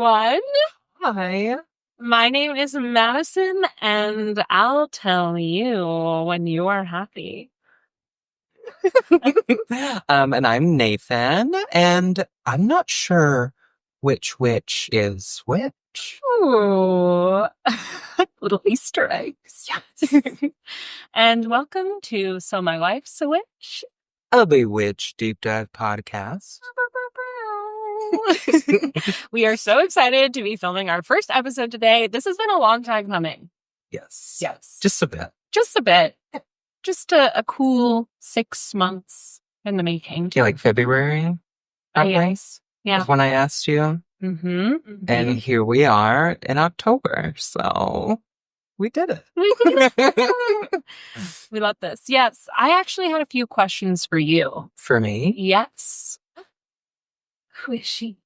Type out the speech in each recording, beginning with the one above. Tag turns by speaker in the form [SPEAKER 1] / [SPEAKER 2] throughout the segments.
[SPEAKER 1] everyone.
[SPEAKER 2] Hi.
[SPEAKER 1] My name is Madison, and I'll tell you when you are happy.
[SPEAKER 2] And I'm Nathan, and I'm not sure which is which.
[SPEAKER 1] Ooh. Little Easter eggs.
[SPEAKER 2] Yes.
[SPEAKER 1] And welcome to So My Wife's a Witch.
[SPEAKER 2] A Bewitched Deep Dive podcast.
[SPEAKER 1] We are so excited to be filming our first episode today. This has been a long time coming.
[SPEAKER 2] Yes.
[SPEAKER 1] Yes.
[SPEAKER 2] Just a bit.
[SPEAKER 1] Just a bit. Just a cool 6 months in the making.
[SPEAKER 2] Yeah, like February.
[SPEAKER 1] Yes. Yeah.
[SPEAKER 2] That's when I asked you.
[SPEAKER 1] Mm-hmm.
[SPEAKER 2] And here we are in October. So we did it.
[SPEAKER 1] We love this. Yes. I actually had a few questions for you.
[SPEAKER 2] For me?
[SPEAKER 1] Yes. Who is she?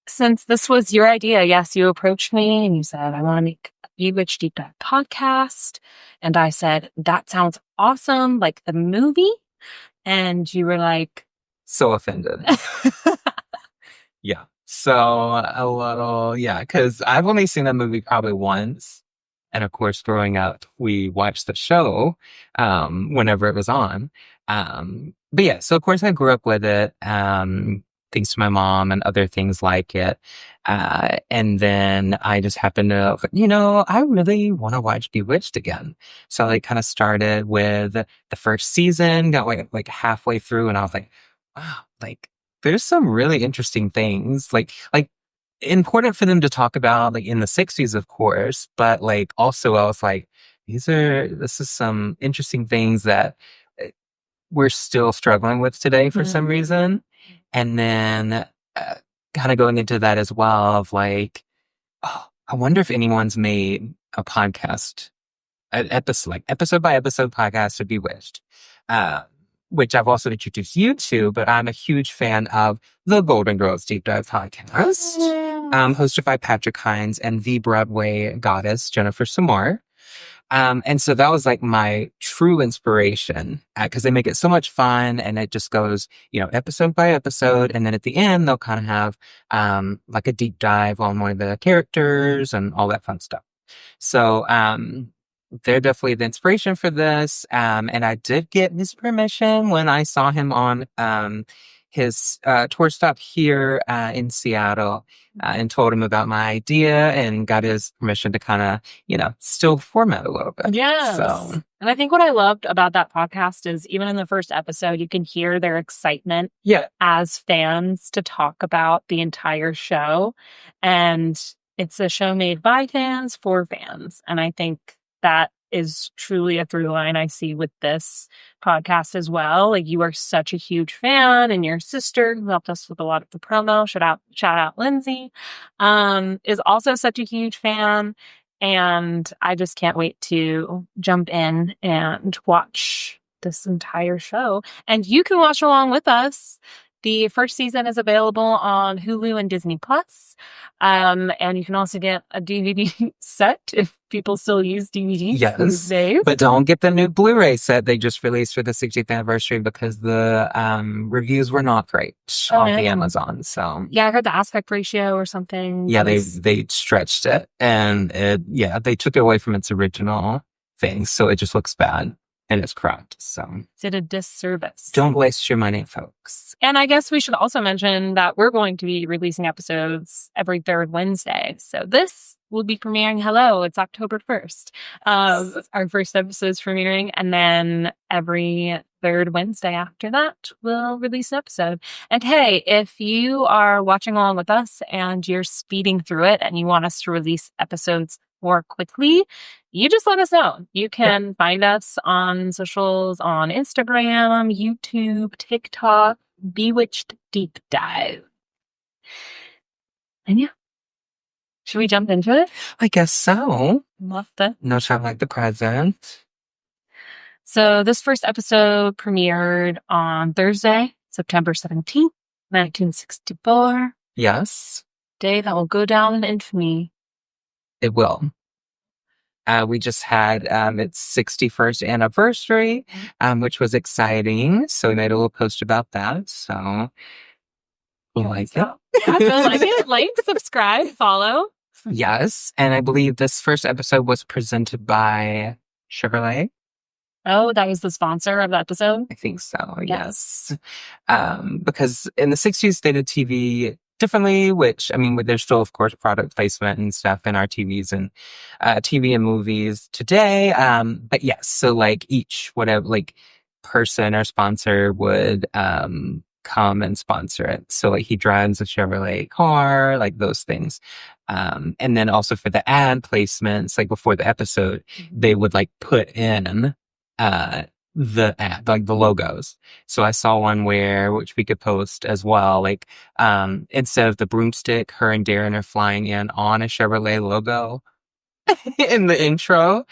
[SPEAKER 1] Since this was your idea, yes, you approached me and you said, I want to make a Bewitched Deep Dive podcast. And I said, that sounds awesome, like the movie. And you were like,
[SPEAKER 2] So offended. Yeah. So a little, because I've only seen that movie probably once. And of course, growing up, we watched the show whenever it was on. But yeah, so of course I grew up with it, thanks to my mom and other things like it. And then I just happened to, I really want to watch Bewitched again. So I kind of started with the first season, got like halfway through, and I was like, wow, like there's some really interesting things, like important for them to talk about, like in the 60s, of course, but like also I was like, this is some interesting things that we're still struggling with today for some reason. And then kind of going into that as well of like, oh, I wonder if anyone's made a podcast, an episode by episode podcast of Bewitched, which I've also introduced you to, but I'm a huge fan of the Golden Girls Deep Dive podcast, hosted by Patrick Hines and the Broadway goddess, Jennifer Samar. And so that was like my true inspiration, because they make it so much fun, and it just goes, episode by episode. And then at the end, they'll kind of have, like a deep dive on one of the characters and all that fun stuff. So, they're definitely the inspiration for this. And I did get his permission when I saw him on, his tour stop here in Seattle, and told him about my idea and got his permission to kind of, still format a little bit.
[SPEAKER 1] Yes.
[SPEAKER 2] So.
[SPEAKER 1] And I think what I loved about that podcast is even in the first episode, you can hear their excitement as fans to talk about the entire show. And it's a show made by fans for fans. And I think that is truly a through line I see with this podcast as well. Like, you are such a huge fan, and your sister, who helped us with a lot of the promo, shout out Lindsay, is also such a huge fan. And I just can't wait to jump in and watch this entire show. And you can watch along with us. The first season is available on Hulu and Disney Plus. And you can also get a DVD set if people still use DVDs these days.
[SPEAKER 2] But don't get the new Blu-ray set they just released for the 60th anniversary, because the reviews were not great on the Amazon. So
[SPEAKER 1] yeah, I heard the aspect ratio or something.
[SPEAKER 2] Yeah, they stretched it, and they took it away from its original thing, so it just looks bad. And it's cropped, so.
[SPEAKER 1] Did a disservice.
[SPEAKER 2] Don't waste your money, folks.
[SPEAKER 1] And I guess we should also mention that we're going to be releasing episodes every third Wednesday. So this will be premiering. It's October 1st. Our first episode's premiering. And then every third Wednesday after that, we'll release an episode. And hey, if you are watching along with us and you're speeding through it and you want us to release episodes more quickly, you just let us know. You can find us on socials, on Instagram, YouTube, TikTok, Bewitched Deep Dive. And yeah. Should we jump into it?
[SPEAKER 2] I guess so.
[SPEAKER 1] Love that.
[SPEAKER 2] No time like the present.
[SPEAKER 1] So this first episode premiered on Thursday, September 17th, 1964.
[SPEAKER 2] Yes.
[SPEAKER 1] Day that will go down in infamy.
[SPEAKER 2] It will. We just had its 61st anniversary, which was exciting. So we made a little post about that. So Like
[SPEAKER 1] Yeah, so like it, like, subscribe, follow.
[SPEAKER 2] Yes, and I believe this first episode was presented by Chevrolet.
[SPEAKER 1] Oh, that was the sponsor of the episode?
[SPEAKER 2] I think so, yes. Because in the 60s, they did TV differently, which, I mean, there's still, of course, product placement and stuff in our TVs and TV and movies today. But yes, so like each, whatever, like person or sponsor would come and sponsor it. So like he drives a Chevrolet car, like those things. And then also for the ad placements, like before the episode, they would like put in the ad, like the logos. So I saw one which we could post as well, like instead of the broomstick, her and Darren are flying in on a Chevrolet logo in the intro,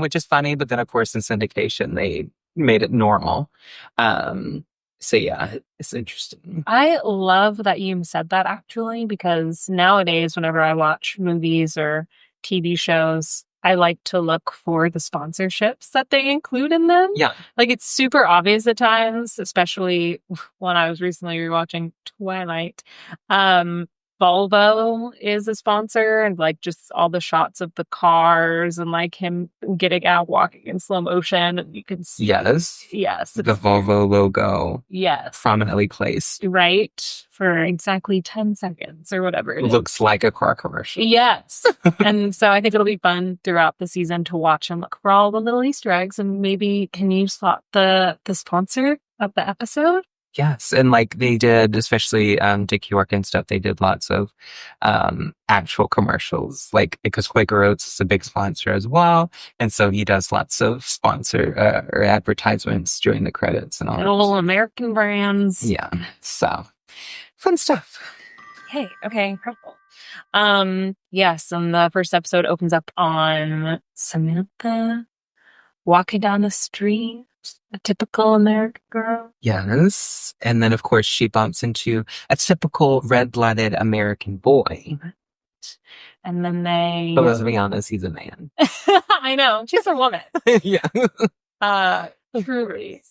[SPEAKER 2] which is funny. But then, of course, in syndication, they made it normal. So yeah, it's interesting.
[SPEAKER 1] I love that you said that, actually, because nowadays, whenever I watch movies or TV shows, I like to look for the sponsorships that they include in them.
[SPEAKER 2] Yeah.
[SPEAKER 1] Like, it's super obvious at times, especially when I was recently rewatching Twilight. Volvo is a sponsor, and like just all the shots of the cars and like him getting out walking in slow motion, and you can see yes,
[SPEAKER 2] the Volvo logo,
[SPEAKER 1] yes,
[SPEAKER 2] prominently placed,
[SPEAKER 1] right, for exactly 10 seconds or whatever it
[SPEAKER 2] looks like a car commercial.
[SPEAKER 1] Yes. And so I think it'll be fun throughout the season to watch and look for all the little Easter eggs, and maybe can you spot the sponsor of the episode?
[SPEAKER 2] Yes, and like they did, especially Dick York and stuff, they did lots of actual commercials, like because Quaker Oats is a big sponsor as well, and so he does lots of sponsor or advertisements during the credits and all.
[SPEAKER 1] Little American brands.
[SPEAKER 2] Yeah, so fun stuff.
[SPEAKER 1] Hey, okay, incredible. Yes, and the first episode opens up on Samantha walking down the street. A typical American girl.
[SPEAKER 2] Yes. And then, of course, she bumps into a typical red-blooded American boy.
[SPEAKER 1] And then they...
[SPEAKER 2] But let's be honest, he's a man.
[SPEAKER 1] I know. She's a woman.
[SPEAKER 2] Yeah.
[SPEAKER 1] Truly.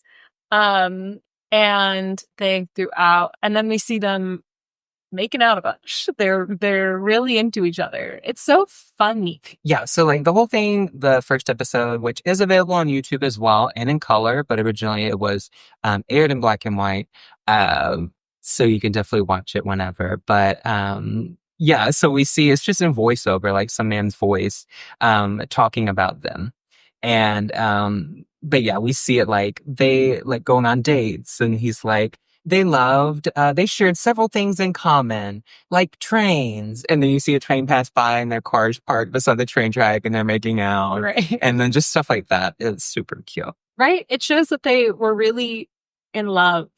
[SPEAKER 1] And they throughout... And then we see them making out a bunch. They're really into each other. It's so funny.
[SPEAKER 2] Yeah, so like the whole thing, the first episode, which is available on YouTube as well and in color, but originally it was aired in black and white. So you can definitely watch it whenever. But yeah, so we see it's just in voiceover, like some man's voice talking about them. And but yeah, we see it like they like going on dates, and he's like, they shared several things in common, like trains. And then you see a train pass by and their cars parked beside the train track and they're making out.
[SPEAKER 1] Right.
[SPEAKER 2] And then just stuff like that. It's super cute.
[SPEAKER 1] Right. It shows that they were really in love.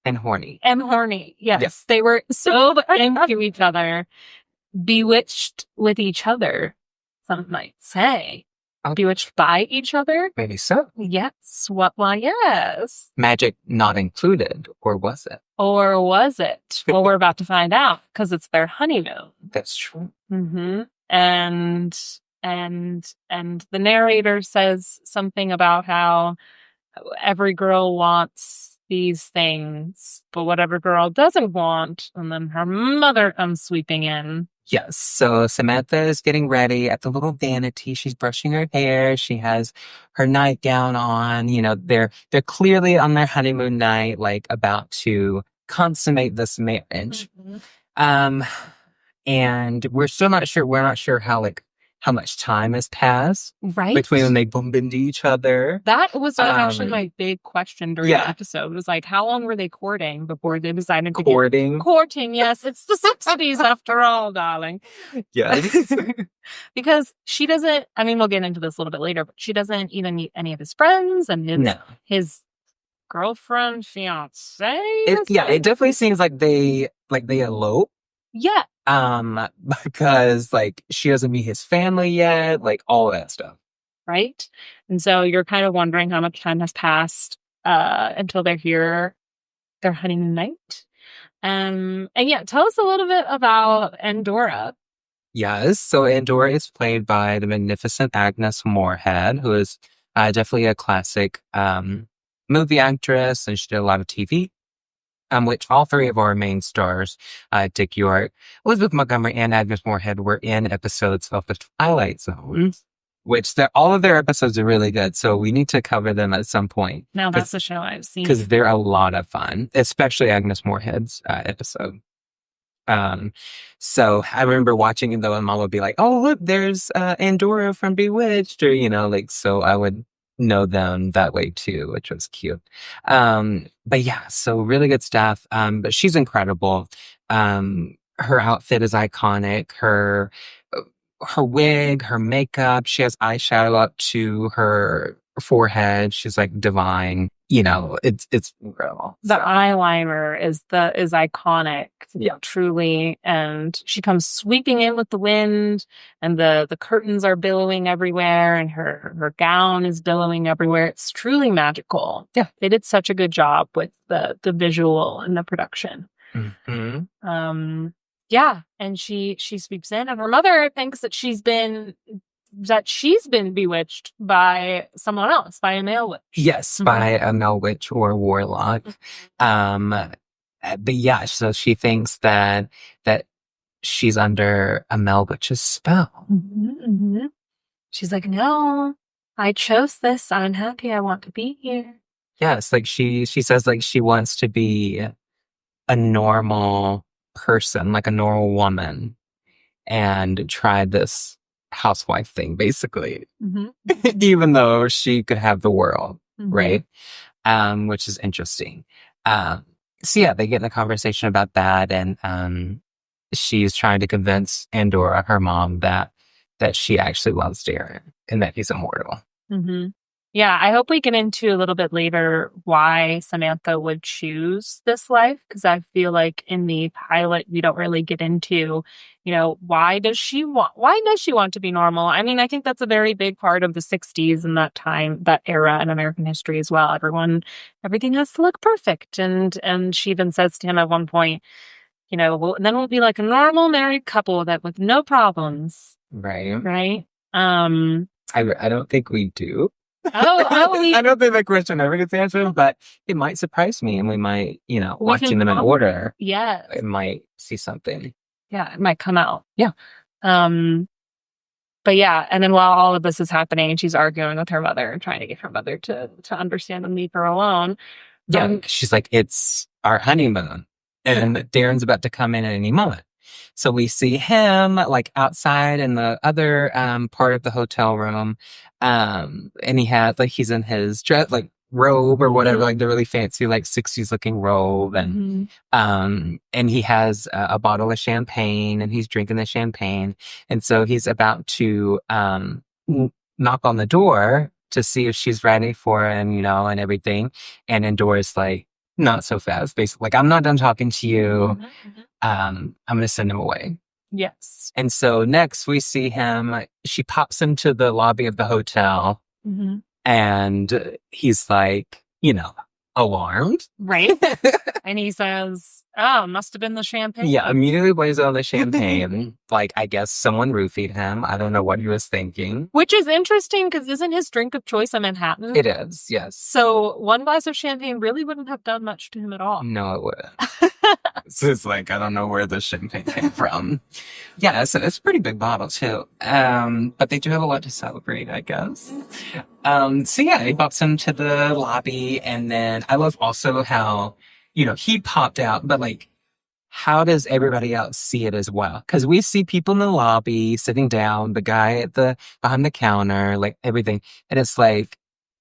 [SPEAKER 2] And horny.
[SPEAKER 1] Yes. They were so into each other, bewitched with each other, some might say. Bewitched by each other?
[SPEAKER 2] Maybe so.
[SPEAKER 1] Yes. Why, yes.
[SPEAKER 2] Magic not included, or was it?
[SPEAKER 1] Well, we're about to find out, because it's their honeymoon.
[SPEAKER 2] That's true.
[SPEAKER 1] Mm-hmm. And the narrator says something about how every girl wants these things, but whatever girl doesn't want, and then her mother comes sweeping in.
[SPEAKER 2] Yes. So Samantha is getting ready at the little vanity. She's brushing her hair. She has her nightgown on. You know, they're clearly on their honeymoon night, like about to consummate this marriage. Mm-hmm. And we're still not sure. We're not sure how much time has passed between when they bump into each other.
[SPEAKER 1] That was actually my big question during the episode. It was like, how long were they courting before they decided to courting? Yes, it's the 60s after all, darling.
[SPEAKER 2] Yes.
[SPEAKER 1] Because she doesn't, I mean, we'll get into this a little bit later, but she doesn't even meet any of his friends and his girlfriend, fiance.
[SPEAKER 2] It definitely seems like they elope.
[SPEAKER 1] Yeah.
[SPEAKER 2] Because like she doesn't meet his family yet, like all that stuff.
[SPEAKER 1] Right. And so you're kind of wondering how much time has passed until they're here, their honeymoon night. And yeah, tell us a little bit about Endora.
[SPEAKER 2] Yes. So Endora is played by the magnificent Agnes Moorehead, who is definitely a classic movie actress, and she did a lot of TV. which all three of our main stars, Dick York, Elizabeth Montgomery, and Agnes Moorehead, were in episodes of The Twilight Zone, which all of their episodes are really good. So we need to cover them at some point.
[SPEAKER 1] Now that's a show I've seen.
[SPEAKER 2] Because they're a lot of fun, especially Agnes Moorehead's episode. So I remember watching it though, and Mom would be like, "Oh, look, there's Endora from Bewitched," or so I would know them that way too, which was cute. But yeah, so really good stuff. But she's incredible. Her outfit is iconic. Her wig, her makeup. She has eyeshadow up to her forehead. She's like divine. It's incredible.
[SPEAKER 1] The eyeliner is iconic, truly. And she comes sweeping in with the wind, and the curtains are billowing everywhere, and her gown is billowing everywhere. It's truly magical.
[SPEAKER 2] Yeah,
[SPEAKER 1] they did such a good job with the visual and the production.
[SPEAKER 2] Mm-hmm.
[SPEAKER 1] Yeah, and she sweeps in, and her mother thinks that she's been bewitched by someone else, by a male witch.
[SPEAKER 2] Yes, by a male witch or a warlock. But yeah, so she thinks that she's under a male witch's spell.
[SPEAKER 1] She's like, "No, I chose this. I'm happy. I want to be here."
[SPEAKER 2] Yes, like she says, like she wants to be a normal person, like a normal woman, and try this housewife thing, basically. Even though she could have the world, right? Which is interesting. So yeah, they get in a conversation about that, and she's trying to convince Endora, her mom, that she actually loves Darren and that he's immortal.
[SPEAKER 1] Yeah, I hope we get into a little bit later why Samantha would choose this life, because I feel like in the pilot we don't really get into, why does she want to be normal? I mean, I think that's a very big part of the 60s and that time, that era in American history as well. Everything has to look perfect, and she even says to him at one point, then we'll be like a normal married couple that with no problems.
[SPEAKER 2] Right.
[SPEAKER 1] I
[SPEAKER 2] don't think we do.
[SPEAKER 1] I
[SPEAKER 2] don't think that question ever gets answered, but it might surprise me, and we might, watching them in order.
[SPEAKER 1] Yeah.
[SPEAKER 2] It might see something.
[SPEAKER 1] Yeah, it might come out.
[SPEAKER 2] Yeah.
[SPEAKER 1] But yeah, and then while all of this is happening, she's arguing with her mother and trying to get her mother to understand and leave her alone.
[SPEAKER 2] Yeah, she's like, it's our honeymoon, and Darren's about to come in at any moment. So we see him like outside in the other part of the hotel room, and he's in his dress, like robe or whatever, like the really fancy like 60s looking robe, and he has a bottle of champagne, and he's drinking the champagne, and so he's about to knock on the door to see if she's ready for him, and everything, and Endora's like, not so fast, basically, like, I'm not done talking to you. I'm going to send him away.
[SPEAKER 1] Yes.
[SPEAKER 2] And so next we see him, she pops into the lobby of the hotel, and he's like, alarmed.
[SPEAKER 1] Right. And he says, "Oh, must have been the champagne."
[SPEAKER 2] Yeah, immediately blames it on the champagne. Like, I guess someone roofied him. I don't know what he was thinking.
[SPEAKER 1] Which is interesting, because isn't his drink of choice a Manhattan?
[SPEAKER 2] It is, yes.
[SPEAKER 1] So one glass of champagne really wouldn't have done much to him at all.
[SPEAKER 2] No, it wouldn't. So it's like, I don't know where the champagne came from. Yeah, it's a pretty big bottle too. But they do have a lot to celebrate, I guess. So yeah, he pops into the lobby, and then I love also how, he popped out, but like, how does everybody else see it as well? Because we see people in the lobby sitting down, the guy behind the counter, like everything, and it's like,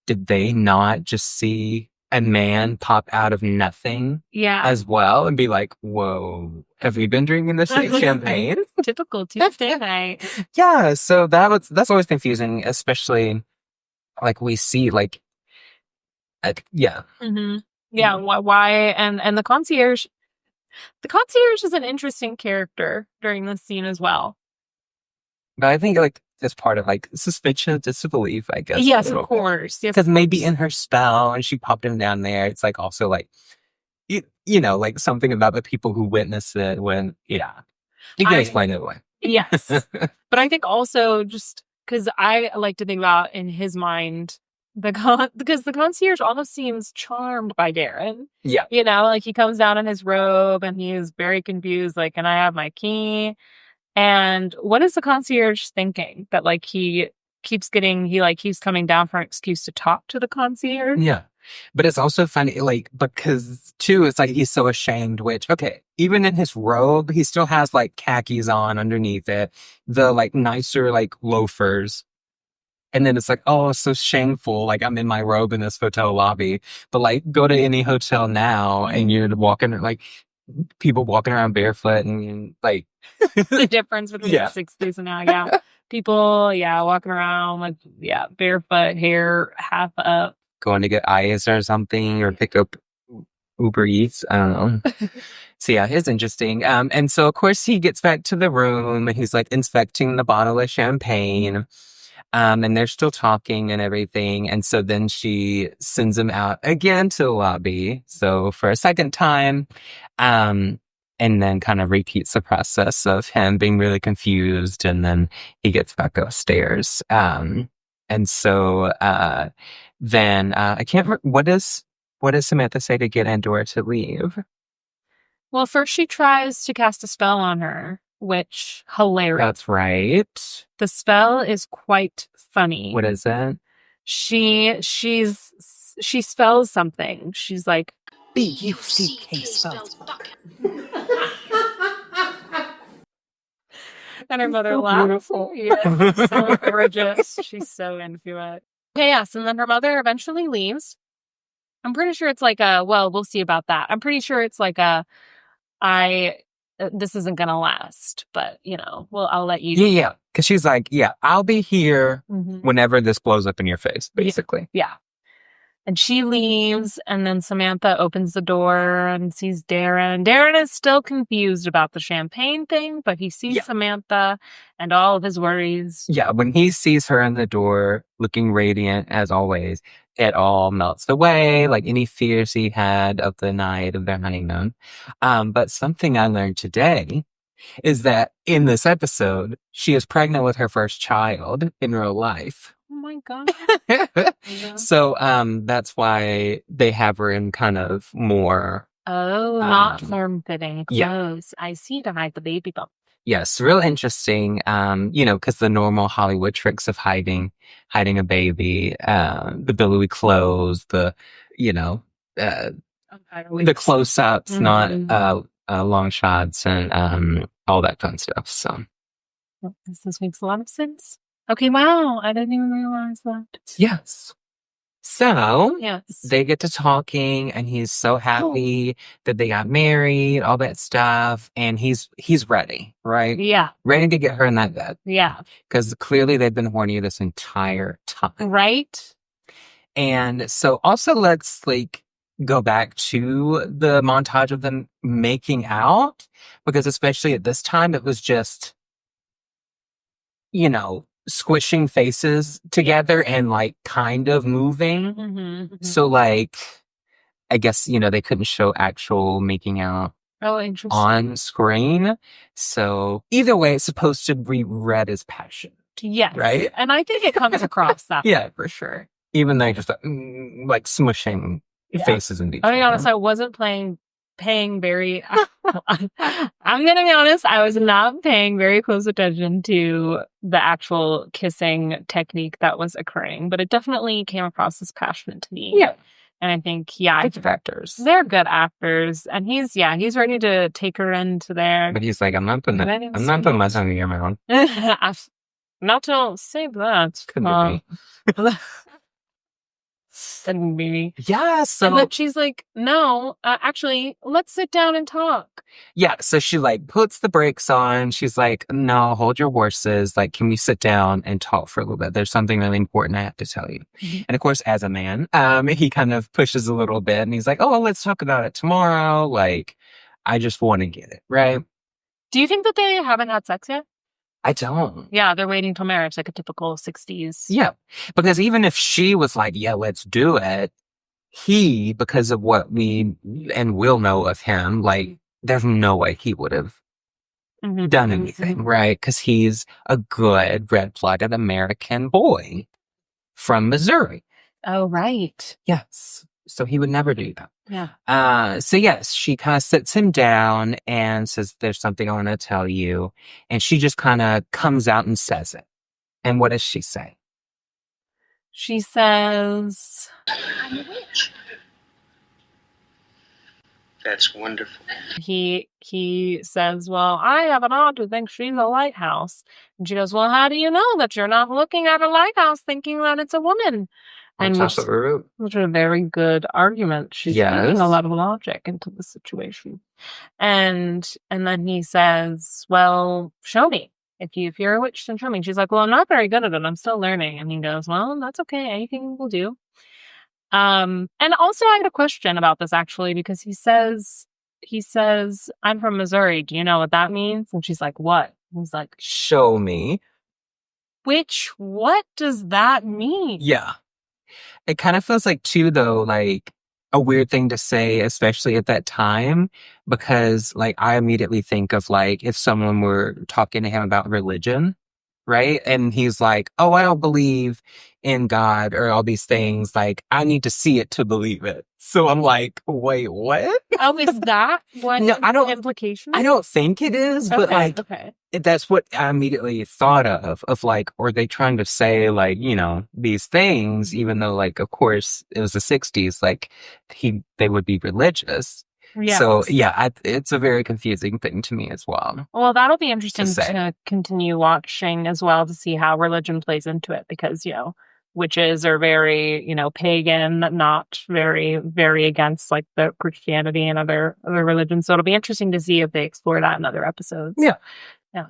[SPEAKER 2] did they not just see a man pop out of nothing as well and be like, whoa, have we been drinking the same champagne?
[SPEAKER 1] Typical Tuesday night.
[SPEAKER 2] Yeah, so that's always confusing, especially like we see like, yeah.
[SPEAKER 1] Yeah, why? And the concierge is an interesting character during this scene as well.
[SPEAKER 2] But I think like as part of like suspicion, disbelief, I guess.
[SPEAKER 1] Yes, of course.
[SPEAKER 2] Because maybe in her spell and she popped him down there, it's like also like, like something about the people who witnessed it when, you can explain it away.
[SPEAKER 1] Yes. But I think also just because I like to think about in his mind, because the concierge almost seems charmed by Darren.
[SPEAKER 2] Yeah.
[SPEAKER 1] You know, like he comes down in his robe and he's very confused, like, can I have my key? And what is the concierge thinking? That like he keeps coming down for an excuse to talk to the concierge?
[SPEAKER 2] Yeah. But it's also funny, like, because too, it's like he's so ashamed, which, okay, even in his robe, he still has like khakis on underneath it, the like nicer, like loafers. And then it's like, oh, it's so shameful. Like, I'm in my robe in this hotel lobby. But, like, go to any hotel now and you're walking, like, people walking around barefoot and, like...
[SPEAKER 1] the difference between the 60s and now, yeah. People, walking around with, barefoot, hair half up.
[SPEAKER 2] Going to get ice or something or pick up Uber Eats. I don't know. So, yeah, it's interesting. And so, of course, he gets back to the room and he's, like, inspecting the bottle of champagne. And they're still talking and everything. And so then she sends him out again to the lobby. So for a second time, and then kind of repeats the process of him being really confused. And then he gets back upstairs. And so, then, I can't remember, what does Samantha say to get Endora to leave?
[SPEAKER 1] Well, first she tries to cast a spell on her. Which, hilarious.
[SPEAKER 2] That's right.
[SPEAKER 1] The spell is quite funny.
[SPEAKER 2] What is it?
[SPEAKER 1] She spells something. She's like, B-U-C-K spells. And her mother laughs. Beautiful. Yeah, so gorgeous. She's so into it. Okay, yes, and then her mother eventually leaves. I'm pretty sure it's like we'll see about that. I'm pretty sure it's like this isn't gonna last, but I'll let you.
[SPEAKER 2] Yeah. Because she's like, I'll be here whenever this blows up in your face, basically.
[SPEAKER 1] Yeah. And she leaves, and then Samantha opens the door and sees Darren. Darren is still confused about the champagne thing, but he sees Samantha and all of his worries.
[SPEAKER 2] Yeah, when he sees her in the door, looking radiant as always, it all melts away, like any fears he had of the night of their honeymoon. But something I learned today is that in this episode, she is pregnant with her first child in real life.
[SPEAKER 1] Oh my God.
[SPEAKER 2] Yeah. So that's why they have her in kind of more...
[SPEAKER 1] not form-fitting clothes.
[SPEAKER 2] Yeah.
[SPEAKER 1] I see to hide the baby bump.
[SPEAKER 2] Yes, real interesting, because the normal Hollywood tricks of hiding a baby, the billowy clothes, the close-ups, not long shots, and all that fun stuff. So
[SPEAKER 1] this makes a lot of sense. Okay, wow, I didn't even realize that.
[SPEAKER 2] Yes. So,
[SPEAKER 1] yes.
[SPEAKER 2] They get to talking, and he's so happy that they got married, all that stuff, and he's ready, right?
[SPEAKER 1] Yeah.
[SPEAKER 2] Ready to get her in that bed.
[SPEAKER 1] Yeah.
[SPEAKER 2] Because clearly they've been horny this entire time.
[SPEAKER 1] Right?
[SPEAKER 2] And so also let's, go back to the montage of them making out, because especially at this time, it was just, squishing faces together and kind of moving.
[SPEAKER 1] Mm-hmm.
[SPEAKER 2] So I guess, they couldn't show actual making out on screen. So either way, it's supposed to be read as passion.
[SPEAKER 1] Yes.
[SPEAKER 2] Right?
[SPEAKER 1] And I think it comes across that.
[SPEAKER 2] Yeah, for sure. Even though just smushing faces into each other.
[SPEAKER 1] I'll be honest, I wasn't paying very I'm gonna be honest, I was not paying very close attention to the actual kissing technique that was occurring, but it definitely came across as passionate to me.
[SPEAKER 2] Yeah.
[SPEAKER 1] And I think,
[SPEAKER 2] good actors.
[SPEAKER 1] They're good actors. And he's ready to take her into there.
[SPEAKER 2] But he's like, I'm not putting my tongue in your mouth.
[SPEAKER 1] Not to say that.
[SPEAKER 2] Couldn't be.
[SPEAKER 1] And me.
[SPEAKER 2] Yeah, so...
[SPEAKER 1] And then she's like, no, actually, let's sit down and talk.
[SPEAKER 2] Yeah, so she, puts the brakes on. She's like, no, hold your horses. Can we sit down and talk for a little bit? There's something really important I have to tell you. Mm-hmm. And, of course, as a man, he kind of pushes a little bit. And he's like, oh, let's talk about it tomorrow. I just want to get it, right?
[SPEAKER 1] Do you think that they haven't had sex yet?
[SPEAKER 2] I don't.
[SPEAKER 1] Yeah, they're waiting till marriage, like a typical 60s.
[SPEAKER 2] Yeah, because even if she was like, yeah, let's do it, he, because of what we and will know of him, there's no way he would have done anything, right? Because he's a good red-blooded American boy from Missouri.
[SPEAKER 1] Oh, right.
[SPEAKER 2] Yes. So he would never do that.
[SPEAKER 1] Yeah.
[SPEAKER 2] So yes, she kind of sits him down and says, there's something I want to tell you. And she just kind of comes out and says it. And what does she say?
[SPEAKER 1] She says,
[SPEAKER 3] I'm a witch. That's wonderful.
[SPEAKER 1] He says, well, I have an aunt who thinks she's a lighthouse. And she goes, well, how do you know that you're not looking at a lighthouse thinking that it's a woman? And which is a very good argument. She's bringing a lot of logic into the situation. And then he says, well, show me. If you're a witch, then show me. And she's like, well, I'm not very good at it. I'm still learning. And he goes, well, that's okay. Anything will do. And also I had a question about this actually, because he says, I'm from Missouri. Do you know what that means? And she's like, what? And he's like,
[SPEAKER 2] show me.
[SPEAKER 1] Which, what does that mean?
[SPEAKER 2] Yeah. It kind of feels like too, though, like a weird thing to say, especially at that time, because like I immediately think of like if someone were talking to him about religion, right? And he's like, oh, I don't believe in God or all these things. Like, I need to see it to believe it. So I'm like, wait, what?
[SPEAKER 1] Oh, is that what
[SPEAKER 2] no,
[SPEAKER 1] implication?
[SPEAKER 2] I don't think it is, but like,
[SPEAKER 1] okay.
[SPEAKER 2] That's what I immediately thought of like, are they trying to say like, you know, these things, even though like, of course it was the 60s, like they would be religious. Yes. So yeah, it's a very confusing thing to me as well.
[SPEAKER 1] Well, that'll be interesting to continue watching as well to see how religion plays into it because, you know, witches are very, you know, pagan, not very, very against like the Christianity and other religions. So it'll be interesting to see if they explore that in other episodes.
[SPEAKER 2] Yeah.
[SPEAKER 1] Yeah.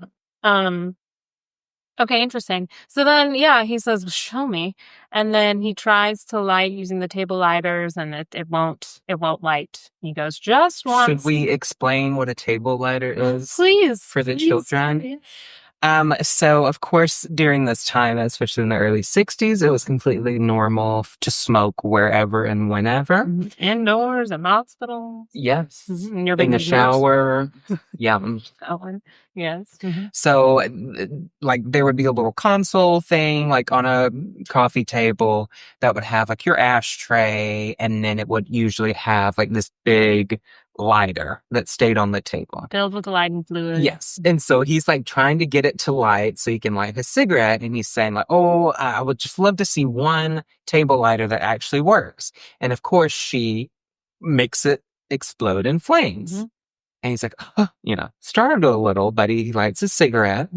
[SPEAKER 1] Okay, interesting. So then, yeah, he says, show me. And then he tries to light using the table lighters and it won't light. He goes, just once.
[SPEAKER 2] Should we explain what a table lighter is?
[SPEAKER 1] Please.
[SPEAKER 2] For the children?
[SPEAKER 1] Please.
[SPEAKER 2] So of course, during this time, especially in the early 60s, it was completely normal to smoke wherever and whenever.
[SPEAKER 1] Indoors, in hospitals.
[SPEAKER 2] Yes.
[SPEAKER 1] Mm-hmm.
[SPEAKER 2] In the shower. Yeah.
[SPEAKER 1] Yes. Mm-hmm.
[SPEAKER 2] So, like, there would be a little console thing, like, on a coffee table that would have, like, your ashtray, and then it would usually have, like, this big lighter that stayed on the table.
[SPEAKER 1] Filled with lighting fluid.
[SPEAKER 2] Yes. And so he's, like, trying to get it to light so he can light his cigarette, and he's saying, like, oh, I would just love to see one table lighter that actually works. And, of course, she makes it explode in flames. Mm-hmm. And he's like, oh, you know, startled a little, but he lights a cigarette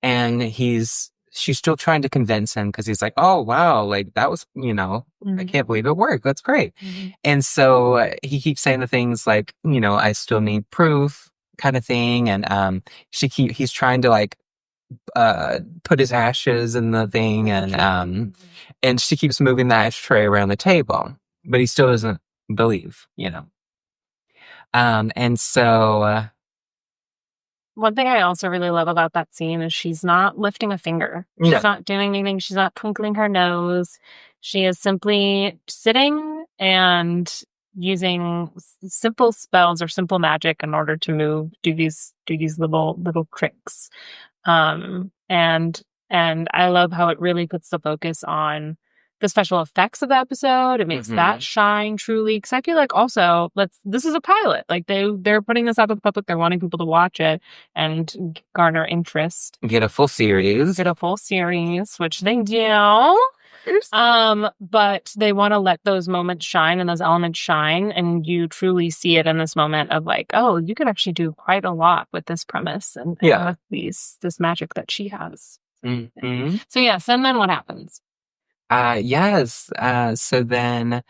[SPEAKER 2] and she's still trying to convince him because he's like, oh, wow, like that was, you know, I can't believe it worked. That's great. And so he keeps saying the things like, you know, I still need proof kind of thing. And he's trying to like put his ashes in the thing and she keeps moving the ashtray around the table, but he still doesn't believe, you know. And so
[SPEAKER 1] one thing I also really love about that scene is she's not lifting a finger. She's not doing anything. She's not twinkling her nose. She is simply sitting and using simple spells or simple magic in order to do these little tricks. And I love how it really puts the focus on the special effects of the episode. It makes that shine truly. Because I feel like also, this is a pilot. Like they're putting this out to the public. They're wanting people to watch it and garner interest.
[SPEAKER 2] Get a full series,
[SPEAKER 1] which they do. But they want to let those moments shine and those elements shine. And you truly see it in this moment of like, oh, you could actually do quite a lot with this premise and with this magic that she has.
[SPEAKER 2] Mm-hmm.
[SPEAKER 1] So yes, and then what happens?
[SPEAKER 2] Yes. So then,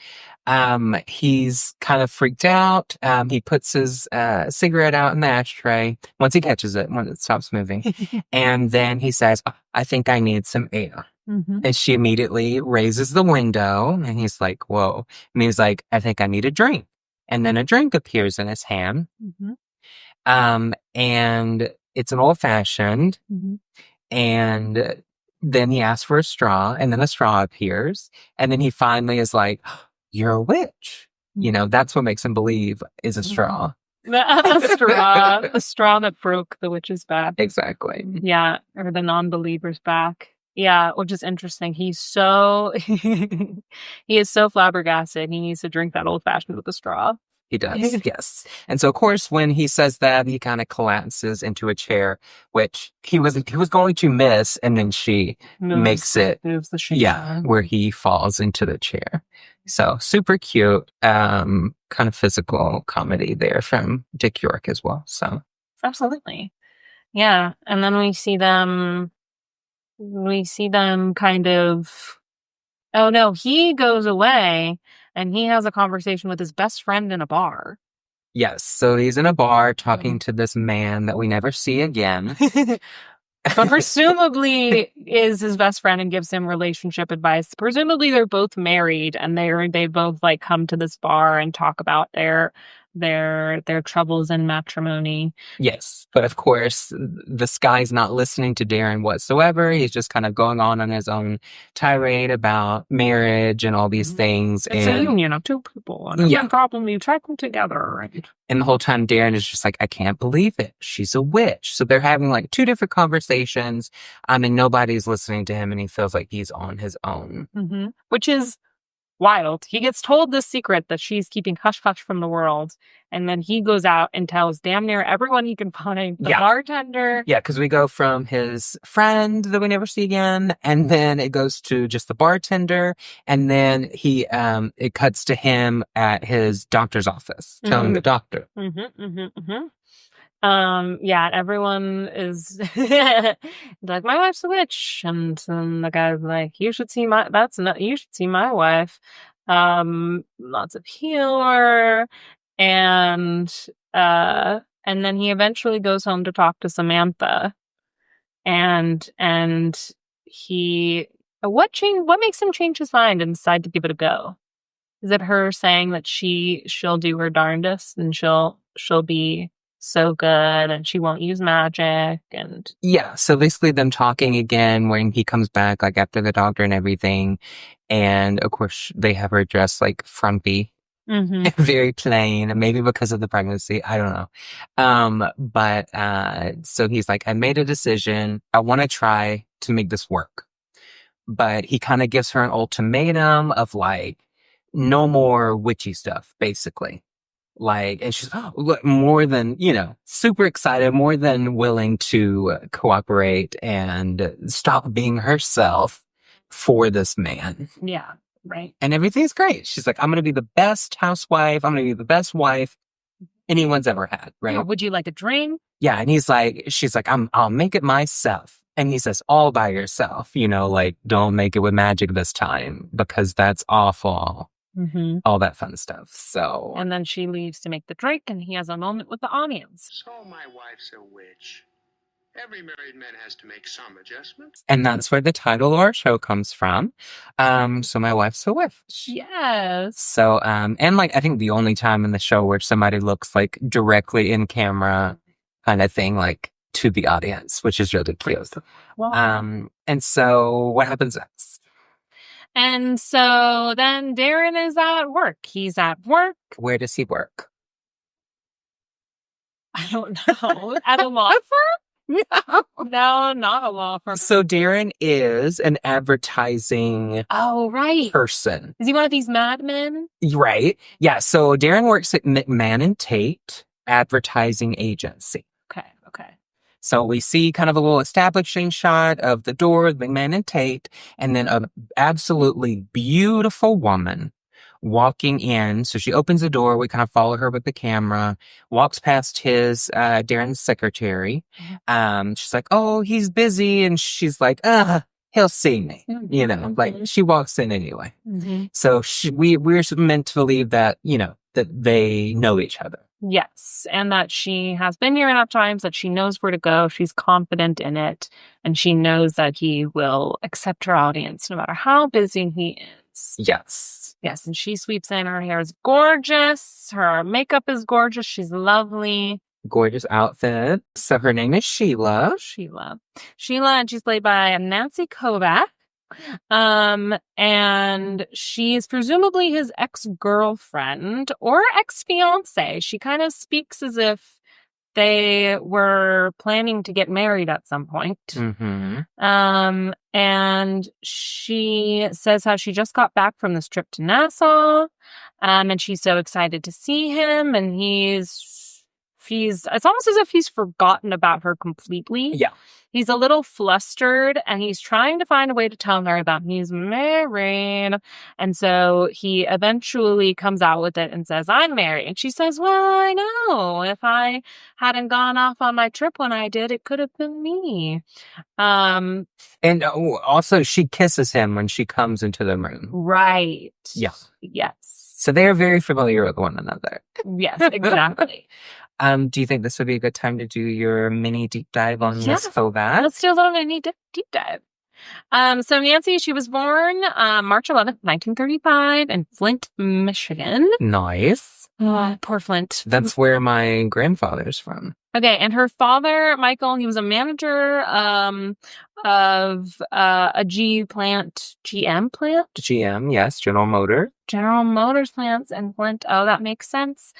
[SPEAKER 2] he's kind of freaked out. He puts his, cigarette out in the ashtray once he catches it, when it stops moving. And then he says, I think I need some air. And she immediately raises the window and he's like, whoa. And he's like, I think I need a drink. And then a drink appears in his hand. And it's an old fashioned. And then he asks for a straw, and then a straw appears, and then he finally is like, you're a witch. You know, that's what makes him believe is a straw.
[SPEAKER 1] The straw that broke the witch's back.
[SPEAKER 2] Exactly.
[SPEAKER 1] Yeah, or the non-believer's back. Yeah, which is interesting. He is so flabbergasted. He needs to drink that old fashioned with a straw.
[SPEAKER 2] He does, yes. And so, of course, when he says that, he kind of collapses into a chair, which he was going to miss, and then she moves the chair. Where he falls into the chair. So, super cute, kind of physical comedy there from Dick York as well. So,
[SPEAKER 1] absolutely, yeah. And then we see them kind of. Oh no, he goes away and he has a conversation with his best friend in a bar.
[SPEAKER 2] Yes, so he's in a bar talking to this man that we never see again.
[SPEAKER 1] But presumably is his best friend and gives him relationship advice. Presumably they're both married and they both like come to this bar and talk about their troubles in matrimony.
[SPEAKER 2] Yes, but of course this guy's not listening to Darren whatsoever. He's just kind of going on his own tirade about marriage and all these things.
[SPEAKER 1] It's a union of two people, and one problem, you track them together, right?
[SPEAKER 2] And the whole time Darren is just like, I can't believe it, she's a witch. So they're having like two different conversations, and nobody's listening to him, and he feels like he's on his own.
[SPEAKER 1] Mm-hmm. Which is wild. He gets told this secret that she's keeping hush-hush from the world, and then he goes out and tells damn near everyone he can find. The bartender. Yeah,
[SPEAKER 2] because we go from his friend that we never see again, and then it goes to just the bartender, and then he it cuts to him at his doctor's office, telling the doctor.
[SPEAKER 1] Yeah, everyone is like, my wife's a witch, and the guy's like, you should see my wife. Lots of healer, and then he eventually goes home to talk to Samantha, and he what makes him change his mind and decide to give it a go? Is it her saying that she'll do her darndest and she'll be so good and she won't use magic? And
[SPEAKER 2] so basically them talking again when he comes back, like after the doctor and everything, and of course they have her dressed like frumpy, very plain, maybe because of the pregnancy, I don't know. But so he's like, I made a decision, I want to try to make this work. But he kind of gives her an ultimatum of like, no more witchy stuff, basically. Like, and she's more than, super excited, more than willing to cooperate and stop being herself for this man.
[SPEAKER 1] Yeah, right.
[SPEAKER 2] And everything's great. She's like, I'm going to be the best housewife. I'm going to be the best wife anyone's ever had, right?
[SPEAKER 1] Yeah, would you like a drink?
[SPEAKER 2] Yeah, and she's like, I'll make it myself. And he says, all by yourself, like, don't make it with magic this time because that's awful. All that fun stuff. So,
[SPEAKER 1] and then she leaves to make the drink, and he has a moment with the audience.
[SPEAKER 3] So my wife's a witch. Every married man has to make some adjustments.
[SPEAKER 2] And that's where the title of our show comes from. So my wife's a witch.
[SPEAKER 1] Yes.
[SPEAKER 2] So, and like, I think the only time in the show where somebody looks like directly in camera kind of thing, like to the audience, which is really cute. Wow. And so what happens next?
[SPEAKER 1] And so then Darren is at work. He's at work.
[SPEAKER 2] Where does he work?
[SPEAKER 1] I don't know. At a law firm? No, not a law firm.
[SPEAKER 2] So Darren is an advertising person.
[SPEAKER 1] Is he one of these madmen?
[SPEAKER 2] Right. Yeah. So Darren works at McMahon and Tate advertising agency.
[SPEAKER 1] Okay.
[SPEAKER 2] So we see kind of a little establishing shot of the door of McMahon and Tate, and then an absolutely beautiful woman walking in. So she opens the door. We kind of follow her with the camera, walks past Darren's secretary. She's like, oh, he's busy. And she's like, he'll see me, like she walks in anyway. So we're meant to believe that, that they know each other.
[SPEAKER 1] Yes, and that she has been here enough times that she knows where to go. She's confident in it, and she knows that he will accept her audience no matter how busy he is.
[SPEAKER 2] Yes,
[SPEAKER 1] and she sweeps in. Her hair is gorgeous. Her makeup is gorgeous. She's lovely.
[SPEAKER 2] Gorgeous outfit. So her name is Sheila,
[SPEAKER 1] and she's played by Nancy Kovac. And she's presumably his ex-girlfriend or ex-fiance. She kind of speaks as if they were planning to get married at some point. And she says how she just got back from this trip to Nassau, and she's so excited to see him, and he's it's almost as if he's forgotten about her completely.
[SPEAKER 2] Yeah.
[SPEAKER 1] He's a little flustered, and he's trying to find a way to tell her that he's married. And so he eventually comes out with it and says, I'm married. And she says, well, I know. If I hadn't gone off on my trip when I did, it could have been me.
[SPEAKER 2] And also she kisses him when she comes into the room.
[SPEAKER 1] Right.
[SPEAKER 2] Yeah.
[SPEAKER 1] Yes.
[SPEAKER 2] So they are very familiar with one another.
[SPEAKER 1] Yes, exactly.
[SPEAKER 2] Do you think this would be a good time to do your mini deep dive on Miss Kovacs?
[SPEAKER 1] Let's do a little mini deep dive. So Nancy, she was born March 11th, 1935 in Flint, Michigan.
[SPEAKER 2] Nice.
[SPEAKER 1] Poor Flint.
[SPEAKER 2] That's where my grandfather's from.
[SPEAKER 1] Okay, and her father, Michael, he was a manager of a GM plant.
[SPEAKER 2] GM, yes, General Motors
[SPEAKER 1] plants in Flint. Oh, that makes sense.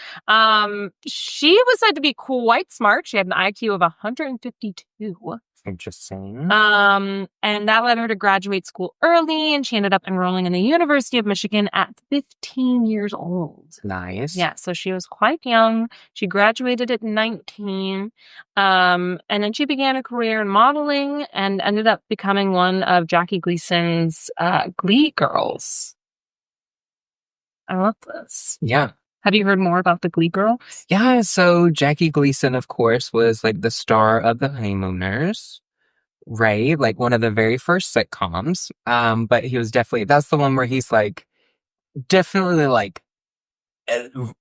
[SPEAKER 1] She was said to be quite smart. She had an IQ of 152.
[SPEAKER 2] Interesting.
[SPEAKER 1] And that led her to graduate school early, and she ended up enrolling in the University of Michigan at 15 years old.
[SPEAKER 2] Nice.
[SPEAKER 1] Yeah, so she was quite young. She graduated at 19. And then she began a career in modeling and ended up becoming one of Jackie Gleason's Glee girls. I love this.
[SPEAKER 2] Yeah.
[SPEAKER 1] Have you heard more about the Glee girls?
[SPEAKER 2] Yeah, so Jackie Gleason, of course, was like the star of The Honeymooners, right? Like one of the very first sitcoms. But he was that's the one where he's like, definitely like,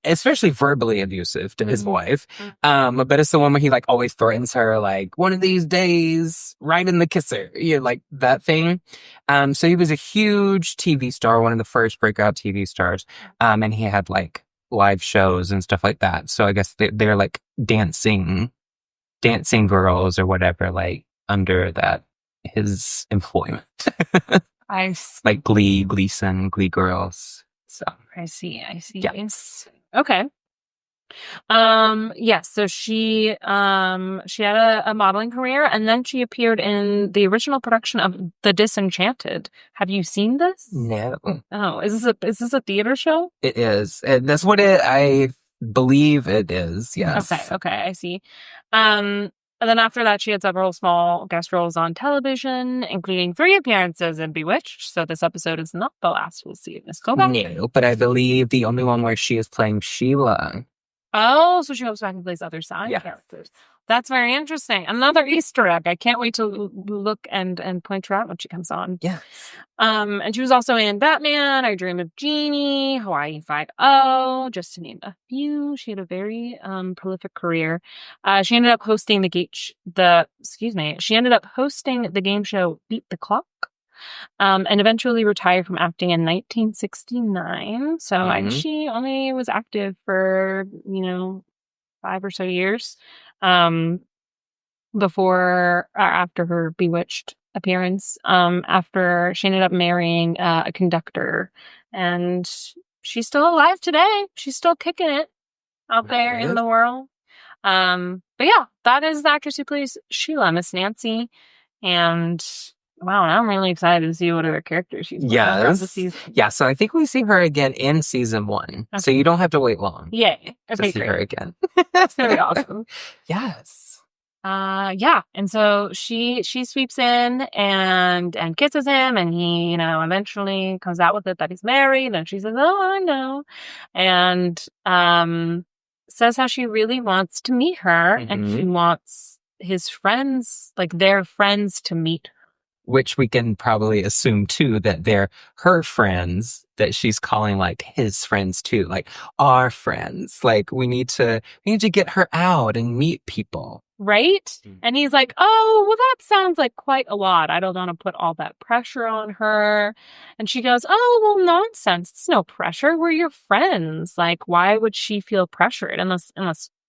[SPEAKER 2] especially verbally abusive to his wife. But it's the one where he like always threatens her, like, one of these days, right in the kisser, like that thing. So he was a huge TV star, one of the first breakout TV stars. And he had like live shows and stuff like that. So I guess they're like dancing girls or whatever, like under his employment. Like Gleason, Glee girls. So
[SPEAKER 1] I see.
[SPEAKER 2] Yeah.
[SPEAKER 1] Okay. Yes. So she had a modeling career, and then she appeared in the original production of The Disenchanted. Have you seen this?
[SPEAKER 2] No.
[SPEAKER 1] Oh, is this a theater show?
[SPEAKER 2] It is. And that's what I believe it is. Yes.
[SPEAKER 1] Okay. I see. And then after that, she had several small guest roles on television, including 3 appearances in Bewitched. So this episode is not the last we'll see of Miss Kovacs.
[SPEAKER 2] No, but I believe the only one where she is playing Sheila.
[SPEAKER 1] Oh, so she goes back and plays other side characters. That's very interesting. Another Easter egg. I can't wait to look and point her out when she comes on.
[SPEAKER 2] Yeah.
[SPEAKER 1] And she was also in Batman, I Dream of Jeannie, Hawaii Five-0, just to name a few. She had a very prolific career. She ended up hosting she ended up hosting the game show Beat the Clock. And eventually retired from acting in 1969. So she only was active for, 5 or so years before or after her Bewitched appearance. After she ended up marrying a conductor, and she's still alive today. She's still kicking it out there in the world. But yeah, that is the actress who plays Sheila, Miss Nancy, and wow, I'm really excited to see what other characters she's playing throughout the season.
[SPEAKER 2] Yeah, so I think we see her again in season 1. Okay. So you don't have to wait long.
[SPEAKER 1] Yay.
[SPEAKER 2] To see her again.
[SPEAKER 1] It's going to be awesome.
[SPEAKER 2] Yes.
[SPEAKER 1] Yeah. And so she sweeps in and kisses him, and he, eventually comes out with it that he's married, and she says, oh, I know. And says how she really wants to meet her, and she wants his friends, like their friends, to meet her.
[SPEAKER 2] Which we can probably assume, too, that they're her friends that she's calling, like, his friends, too. Like, our friends. Like, we need to get her out and meet people.
[SPEAKER 1] Right? Mm-hmm. And he's like, oh, well, that sounds like quite a lot. I don't want to put all that pressure on her. And she goes, oh, well, nonsense. It's no pressure. We're your friends. Like, why would she feel pressured unless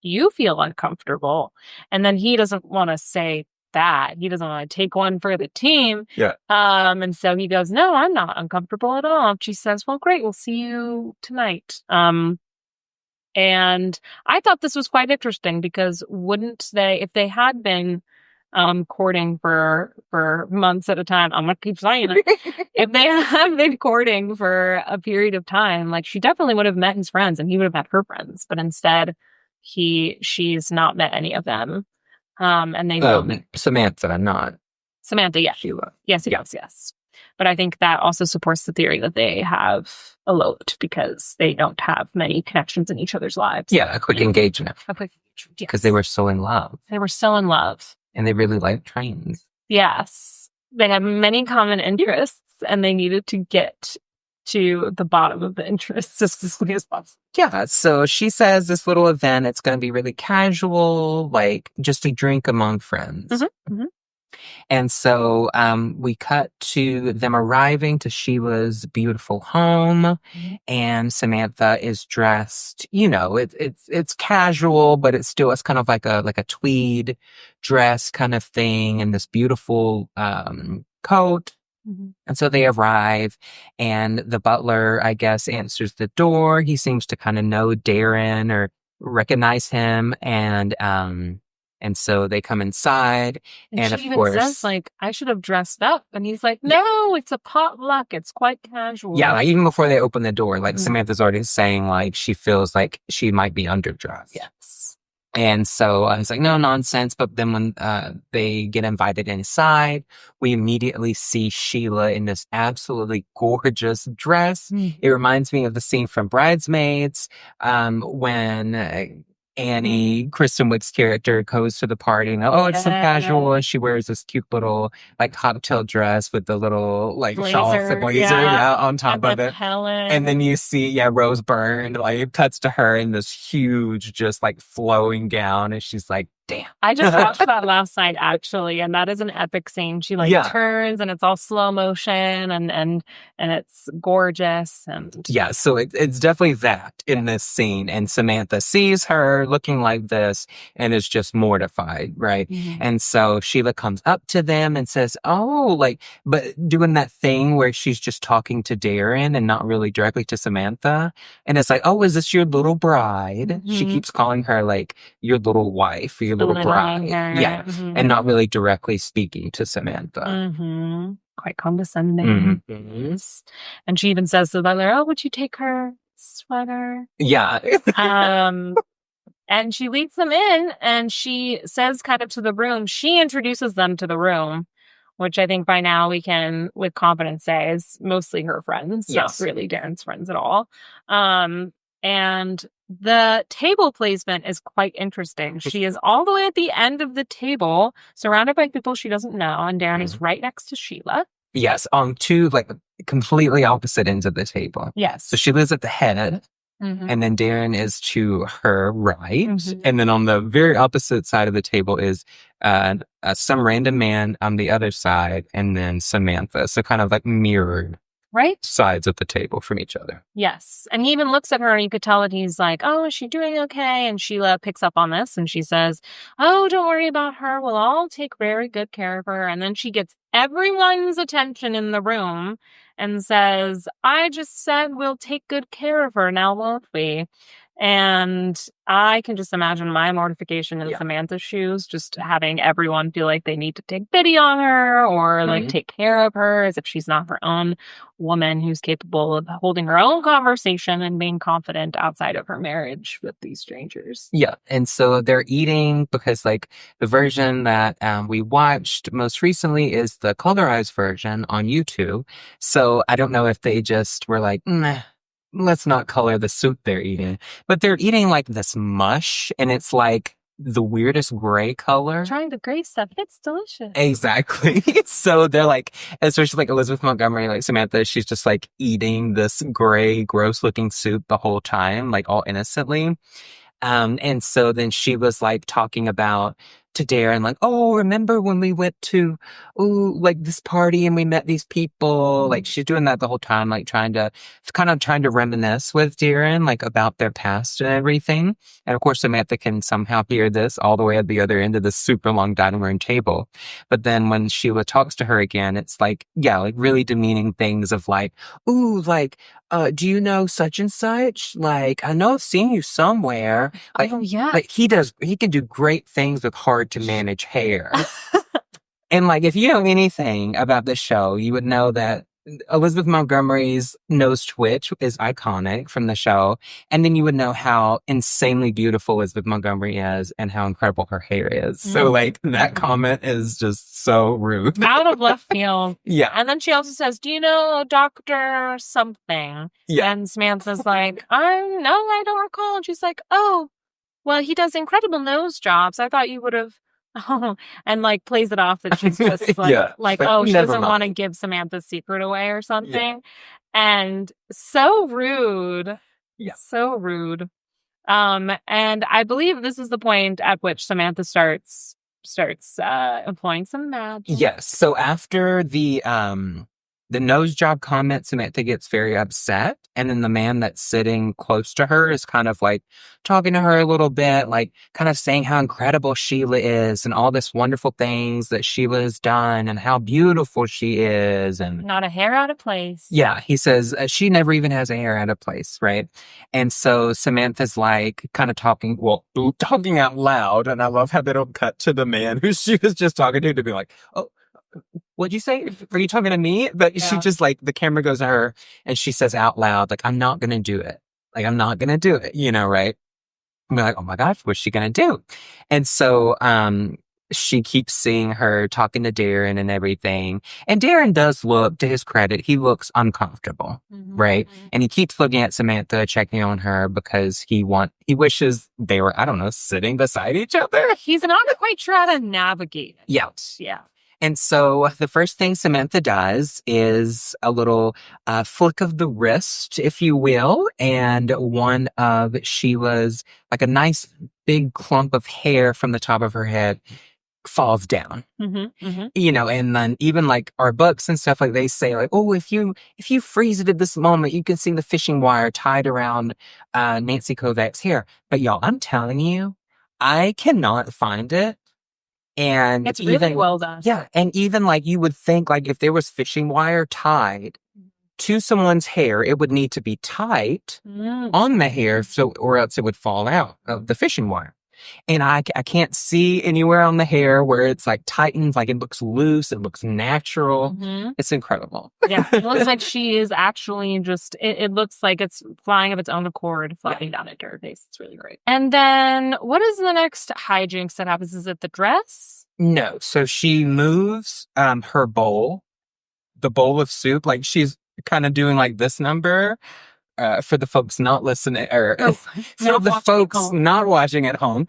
[SPEAKER 1] you feel uncomfortable? And then he doesn't want to say that. He doesn't want to take one for the team.
[SPEAKER 2] Yeah.
[SPEAKER 1] And so he goes, no, I'm not uncomfortable at all. And she says, well, great. We'll see you tonight. And I thought this was quite interesting because wouldn't they, if they had been courting for months at a time, I'm gonna keep saying it. If they had been courting for a period of time, like she definitely would have met his friends and he would have met her friends. But instead, she's not met any of them. And they
[SPEAKER 2] Samantha, not
[SPEAKER 1] Samantha, yeah.
[SPEAKER 2] Sheila.
[SPEAKER 1] Yes, yes. But I think that also supports the theory that they have eloped because they don't have many connections in each other's lives.
[SPEAKER 2] Yeah, a quick engagement. Because they were so in love.
[SPEAKER 1] They were so in love.
[SPEAKER 2] And they really liked trains.
[SPEAKER 1] Yes. They had many common interests and they needed to get to the bottom of the interests as quickly as possible.
[SPEAKER 2] Yeah, so she says this little event, it's going to be really casual, like just a drink among friends.
[SPEAKER 1] Mm-hmm. Mm-hmm.
[SPEAKER 2] And so we cut to them arriving to Sheila's beautiful home, and Samantha is dressed, it's casual, but it's kind of like a tweed dress kind of thing, and this beautiful coat. Mm-hmm. And so they arrive, and the butler, I guess, answers the door. He seems to kind of know Darren or recognize him, and so they come inside, and
[SPEAKER 1] she
[SPEAKER 2] of course
[SPEAKER 1] says, like, I should have dressed up. And he's like, no, it's a potluck. It's quite casual.
[SPEAKER 2] Yeah, like even before they open the door, like Samantha's already saying, like, she feels like she might be underdressed.
[SPEAKER 1] Yes.
[SPEAKER 2] And so I was like, no nonsense. But then when they get invited inside, we immediately see Sheila in this absolutely gorgeous dress. It reminds me of the scene from Bridesmaids when Annie, Kristen Wiig's character, goes to the party and it's so casual. And she wears this cute little like cocktail dress with the little like shawl and blazer on top of it. And then you see, Rose Byrne like cuts to her in this huge, just like flowing gown, and she's like, damn.
[SPEAKER 1] I just watched that last night actually, and that is an epic scene. She turns and it's all slow motion and it's gorgeous and
[SPEAKER 2] so it's definitely that in this scene. And Samantha sees her looking like this and is just mortified, right? Mm-hmm. And so Sheila comes up to them and says, but doing that thing where she's just talking to Darren and not really directly to Samantha. And it's like, is this your little bride? Mm-hmm. She keeps calling her like your little wife, your little bride. Yeah. Mm-hmm. And not really directly speaking to Samantha.
[SPEAKER 1] Mm-hmm. Quite condescending. Mm-hmm. And she even says to the butler, would you take her sweater?
[SPEAKER 2] Yeah.
[SPEAKER 1] And she leads them in and she says kind of to the room, she introduces them to the room, which I think by now we can with confidence say is mostly her friends, not really Darren's friends at all. And the table placement is quite interesting. She is all the way at the end of the table, surrounded by people she doesn't know, and Darren is right next to Sheila.
[SPEAKER 2] Yes, on two like completely opposite ends of the table.
[SPEAKER 1] Yes.
[SPEAKER 2] So Sheila's at the head, and then Darren is to her right, and then on the very opposite side of the table is some random man on the other side, and then Samantha. So kind of like mirrored.
[SPEAKER 1] Right?
[SPEAKER 2] Sides of the table from each other.
[SPEAKER 1] Yes. And he even looks at her and you could tell that he's like, is she doing okay? And Sheila picks up on this and she says, don't worry about her. We'll all take very good care of her. And then she gets everyone's attention in the room and says, I just said we'll take good care of her now, won't we? And I can just imagine my mortification in Samantha's shoes, just having everyone feel like they need to take pity on her or like take care of her as if she's not her own woman who's capable of holding her own conversation and being confident outside of her marriage with these strangers.
[SPEAKER 2] Yeah. And so they're eating because like the version that we watched most recently is the colorized version on YouTube. So I don't know if they just were like, let's not color the soup they're eating. But they're eating like this mush, and it's like the weirdest gray color.
[SPEAKER 1] Trying the gray stuff. It's delicious.
[SPEAKER 2] Exactly. So they're like, especially like Elizabeth Montgomery, like Samantha, she's just like eating this gray, gross looking soup the whole time, like all innocently. And so then she was like talking about to Darren, like, remember when we went to, like this party and we met these people? Like she's doing that the whole time, like trying to reminisce with Darren, like about their past and everything. And of course, Samantha can somehow hear this all the way at the other end of the super long dining room table. But then when Sheila talks to her again, it's like, like really demeaning things of like, do you know such and such? Like, I know I've seen you somewhere. Like, like he can do great things with hard to manage hair. And like, if you know anything about this show, you would know that Elizabeth Montgomery's nose twitch is iconic from the show. And then you would know how insanely beautiful Elizabeth Montgomery is and how incredible her hair is. So like that comment is just so rude.
[SPEAKER 1] Out of left field.
[SPEAKER 2] Yeah.
[SPEAKER 1] And then she also says, do you know Dr. something?
[SPEAKER 2] Yeah.
[SPEAKER 1] And Samantha's like, I don't recall. And she's like, oh, well, he does incredible nose jobs. I thought you would have. Oh, and like plays it off that she's just like oh, she doesn't want to give Samantha's secret away or something. Yeah. And so rude.
[SPEAKER 2] Yeah.
[SPEAKER 1] So rude. And I believe this is the point at which Samantha starts employing some magic.
[SPEAKER 2] Yes. So after the nose job comment, Samantha gets very upset. And then the man that's sitting close to her is kind of like talking to her a little bit, like kind of saying how incredible Sheila is and all this wonderful things that Sheila's done and how beautiful she is. And
[SPEAKER 1] not a hair out of place.
[SPEAKER 2] Yeah. He says she never even has a hair out of place. Right. And so Samantha's like kind of talking out loud. And I love how they don't cut to the man who she was just talking to be like, oh, what'd you say? Are you talking to me? But she just like, the camera goes to her and she says out loud, like, I'm not going to do it. Like, I'm not going to do it, right? And we're like, oh my gosh, what's she going to do? And so, she keeps seeing her talking to Darren and everything. And Darren does look, to his credit, he looks uncomfortable, right? Mm-hmm. And he keeps looking at Samantha, checking on her because he wishes they were, I don't know, sitting beside each other.
[SPEAKER 1] He's not quite sure how to navigate it.
[SPEAKER 2] Yeah.
[SPEAKER 1] Yeah.
[SPEAKER 2] And so the first thing Samantha does is a little flick of the wrist, if you will, and one of Sheila's, like a nice big clump of hair from the top of her head falls down. Mm-hmm, mm-hmm. And then even like our books and stuff, like they say like, oh, if you freeze it at this moment, you can see the fishing wire tied around Nancy Kovac's hair. But y'all, I'm telling you, I cannot find it. And
[SPEAKER 1] it's really well done.
[SPEAKER 2] Yeah. And even like you would think like if there was fishing wire tied to someone's hair, it would need to be tight on the hair or else it would fall out of the fishing wire. And I can't see anywhere on the hair where it's like tightened, like it looks loose, it looks natural. Mm-hmm. It's incredible.
[SPEAKER 1] Yeah. It looks like she is actually just, it looks like it's flying of its own accord, flying down into her face. It's really great. And then what is the next hijinks that happens? Is it the dress?
[SPEAKER 2] No. So she moves her bowl, the bowl of soup, like she's kind of doing like this number. For the folks not listening, or for the folks not watching at home,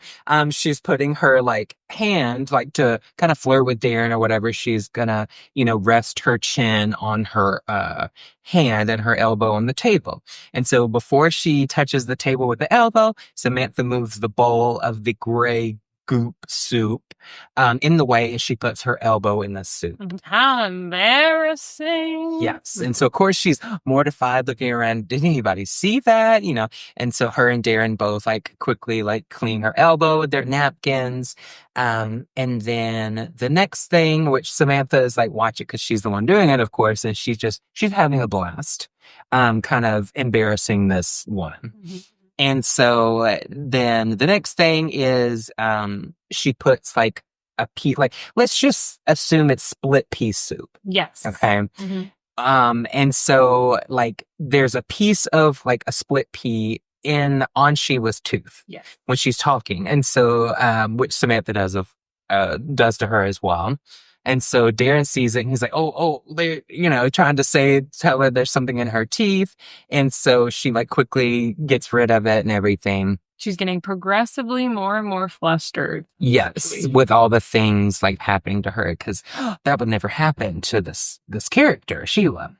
[SPEAKER 2] she's putting her like hand, like to kind of flirt with Darren or whatever. She's gonna, rest her chin on her hand and her elbow on the table. And so before she touches the table with the elbow, Samantha moves the bowl of the gray goop soup in the way as she puts her elbow in the soup.
[SPEAKER 1] How embarrassing.
[SPEAKER 2] Yes. And so, of course, she's mortified looking around. Did anybody see that? And so her and Darren both like quickly like clean her elbow with their napkins. And then the next thing, which Samantha is like watching because she's the one doing it, of course, and she's having a blast, kind of embarrassing this woman. Mm-hmm. And so then the next thing is she puts like a pea, like let's just assume it's split pea soup.
[SPEAKER 1] Yes.
[SPEAKER 2] Okay. Mm-hmm. And so like there's a piece of like a split pea on Sheila's tooth when she's talking. And so which Samantha does to her as well. And so Darren sees it and he's like, oh, they, trying to tell her there's something in her teeth. And so she like quickly gets rid of it and everything.
[SPEAKER 1] She's getting progressively more and more flustered.
[SPEAKER 2] Yes, with all the things like happening to her, because that would never happen to this character, Sheila.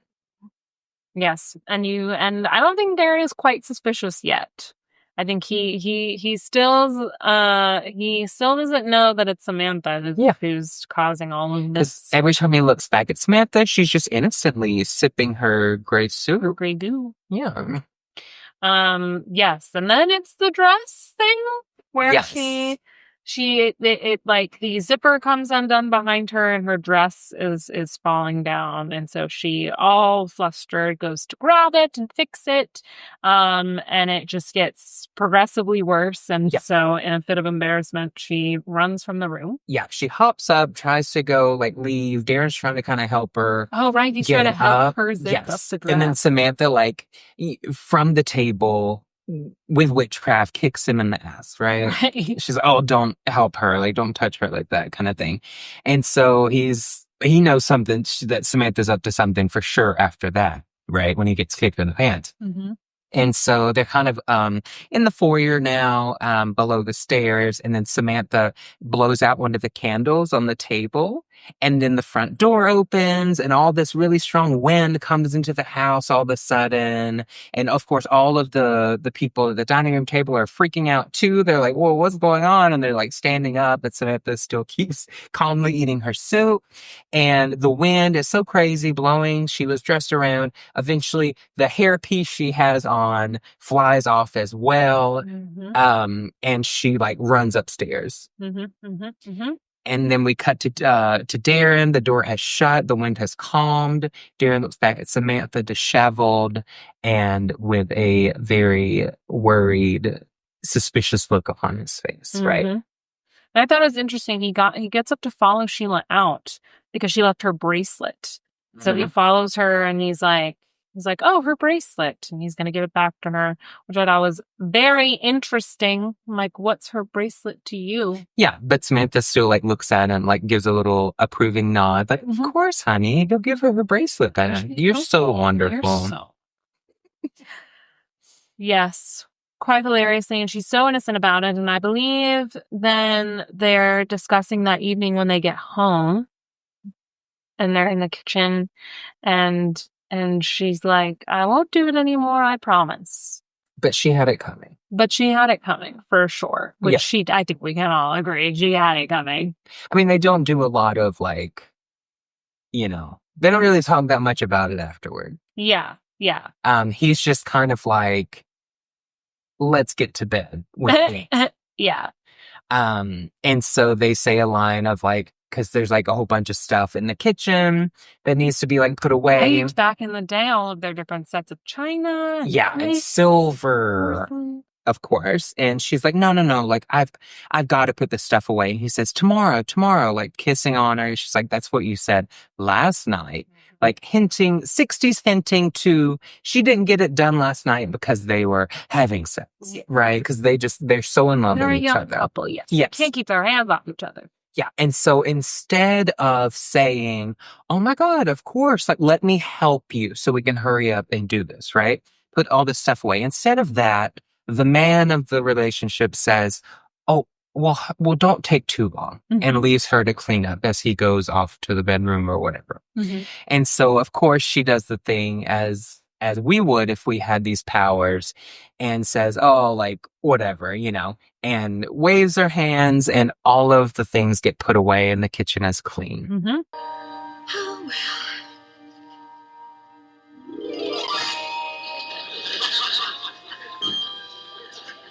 [SPEAKER 1] Yes, and I don't think Darren is quite suspicious yet. I think he still doesn't know that it's Samantha who's causing all of this.
[SPEAKER 2] Every time he looks back at Samantha, she's just innocently sipping her gray soup.
[SPEAKER 1] Her gray goo.
[SPEAKER 2] Yeah.
[SPEAKER 1] Yes, and then it's the dress thing where she like the zipper comes undone behind her and her dress is falling down, and so she, all flustered, goes to grab it and fix it, and it just gets progressively worse, and so in a fit of embarrassment she runs from the room.
[SPEAKER 2] She hops up, tries to go like leave. Darren's trying to kind of help her.
[SPEAKER 1] Oh right, he's trying to help her zip up the dress.
[SPEAKER 2] And then Samantha, like from the table with witchcraft, kicks him in the ass, right? She's like, oh, don't help her, like don't touch her, like that kind of thing. And so he knows something, that Samantha's up to something for sure after that, right? When he gets kicked in the pants. And so they're kind of in the foyer now, below the stairs, and then Samantha blows out one of the candles on the table, and then the front door opens, and all this really strong wind comes into the house all of a sudden. And of course, all of the people at the dining room table are freaking out too. They're like, whoa, what's going on? And they're like standing up, but Samantha still keeps calmly eating her soup. And the wind is so crazy blowing. She was dressed around. Eventually, the hairpiece she has on flies off as well. And she like runs upstairs. And then we cut to Darren. The door has shut. The wind has calmed. Darren looks back at Samantha, disheveled and with a very worried, suspicious look upon his face, right?
[SPEAKER 1] And I thought it was interesting. He gets up to follow Sheila out because she left her bracelet. So he follows her, and he's like, oh, her bracelet. And he's going to give it back to her, which I thought was very interesting. I'm like, what's her bracelet to you? Yeah,
[SPEAKER 2] but Samantha still like looks at him, like gives a little approving nod. Like, of course, honey, go give her bracelet back. You're so wonderful.
[SPEAKER 1] Yes, quite hilariously. And she's so innocent about it. And I believe then they're discussing that evening when they get home. And they're in the kitchen, and she's like, I won't do it anymore, I promise.
[SPEAKER 2] But she had it coming.
[SPEAKER 1] For sure. Which I think we can all agree, she had it coming.
[SPEAKER 2] I mean, they don't do a lot of like, they don't really talk that much about it afterward.
[SPEAKER 1] Yeah.
[SPEAKER 2] He's just kind of like, let's get to bed with me. And so they say a line of like, because there's like a whole bunch of stuff in the kitchen that needs to be like put away.
[SPEAKER 1] Right, back in the day, all of their different sets of china.
[SPEAKER 2] And silver, of course. And she's like, no, like I've got to put this stuff away. And he says, tomorrow, like kissing on her. She's like, that's what you said last night. Like hinting, 60s hinting to, she didn't get it done last night because they were having sex, right? Because they're so in love with each other.
[SPEAKER 1] They're a young couple, yes. They can't keep their hands off each other.
[SPEAKER 2] Yeah. And so instead of saying, oh my God, of course, like, let me help you so we can hurry up and do this, right? Put all this stuff away. Instead of that, the man of the relationship says, oh, well, don't take too long, and leaves her to clean up as he goes off to the bedroom or whatever. And so, of course, she does the thing as we would if we had these powers, and says, oh, like, whatever, and waves her hands, and all of the things get put away and the kitchen is clean.
[SPEAKER 4] Oh, well.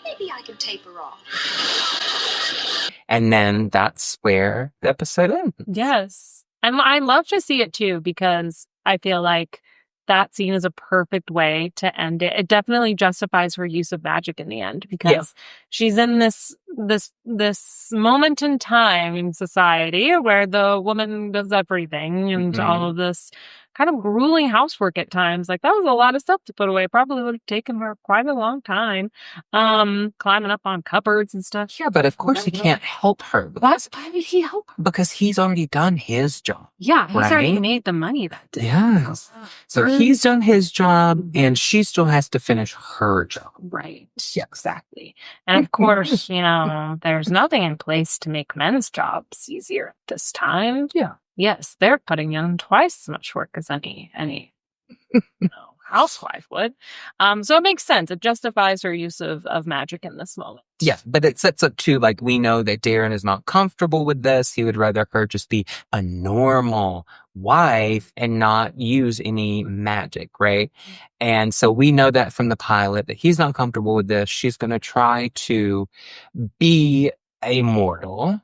[SPEAKER 4] Maybe I can taper off.
[SPEAKER 2] And then that's where the episode ends.
[SPEAKER 1] Yes. And I love to see it too, because I feel like that scene is a perfect way to end it. It definitely justifies her use of magic in the end, because she's in this moment in time in society where the woman does everything, and all of this kind of grueling housework at times. Like, that was a lot of stuff to put away. Probably would have taken her quite a long time, climbing up on cupboards and stuff.
[SPEAKER 2] Yeah, but of course he can't help her.
[SPEAKER 1] Why did he help her?
[SPEAKER 2] Because he's already done his job.
[SPEAKER 1] Yeah, he's already made the money that day.
[SPEAKER 2] Yes. So he's done his job, and she still has to finish her job.
[SPEAKER 1] Right. Yeah, exactly. And of course, there's nothing in place to make men's jobs easier at this time.
[SPEAKER 2] Yeah.
[SPEAKER 1] Yes, they're putting in twice as much work as any housewife would. So it makes sense. It justifies her use of magic in this moment.
[SPEAKER 2] Yeah, but it sets up too, like, we know that Darren is not comfortable with this. He would rather her just be a normal wife and not use any magic, right? And so we know that from the pilot that he's not comfortable with this. She's going to try to be immortal.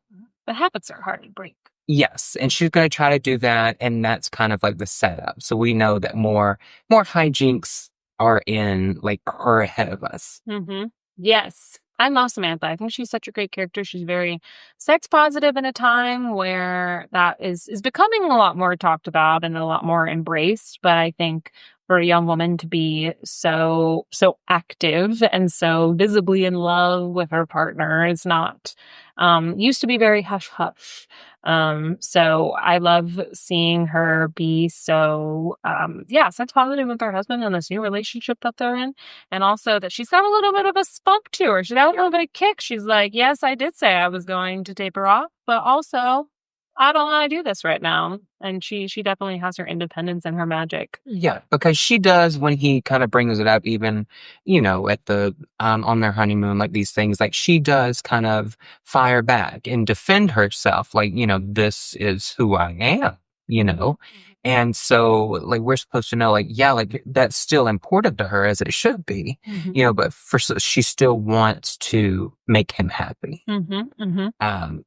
[SPEAKER 1] But habits are hard to break.
[SPEAKER 2] Yes, and she's going to try to do that, and that's kind of like the setup. So we know that more hijinks are in, like, her ahead of us.
[SPEAKER 1] Mm-hmm. Yes. I love Samantha. I think she's such a great character. She's very sex positive in a time where that is becoming a lot more talked about and a lot more embraced. But I think for a young woman to be so active and so visibly in love with her partner is not used to be very hush hush. So I love seeing her be so sex positive with her husband and this new relationship that they're in. And also that she's got a little bit of a spunk to her. She's got a little bit of kick. She's like, yes, I did say I was going to taper off, but also I don't want to do this right now. And she definitely has her independence and her magic.
[SPEAKER 2] Yeah, because she does when he kind of brings it up, even, you know, at the, on their honeymoon, like these things, like she does kind of fire back and defend herself. Like, you know, this is who I am, you know? And so, like, we're supposed to know, like, yeah, like, that's still important to her as it should be, you know, but she still wants to make him happy.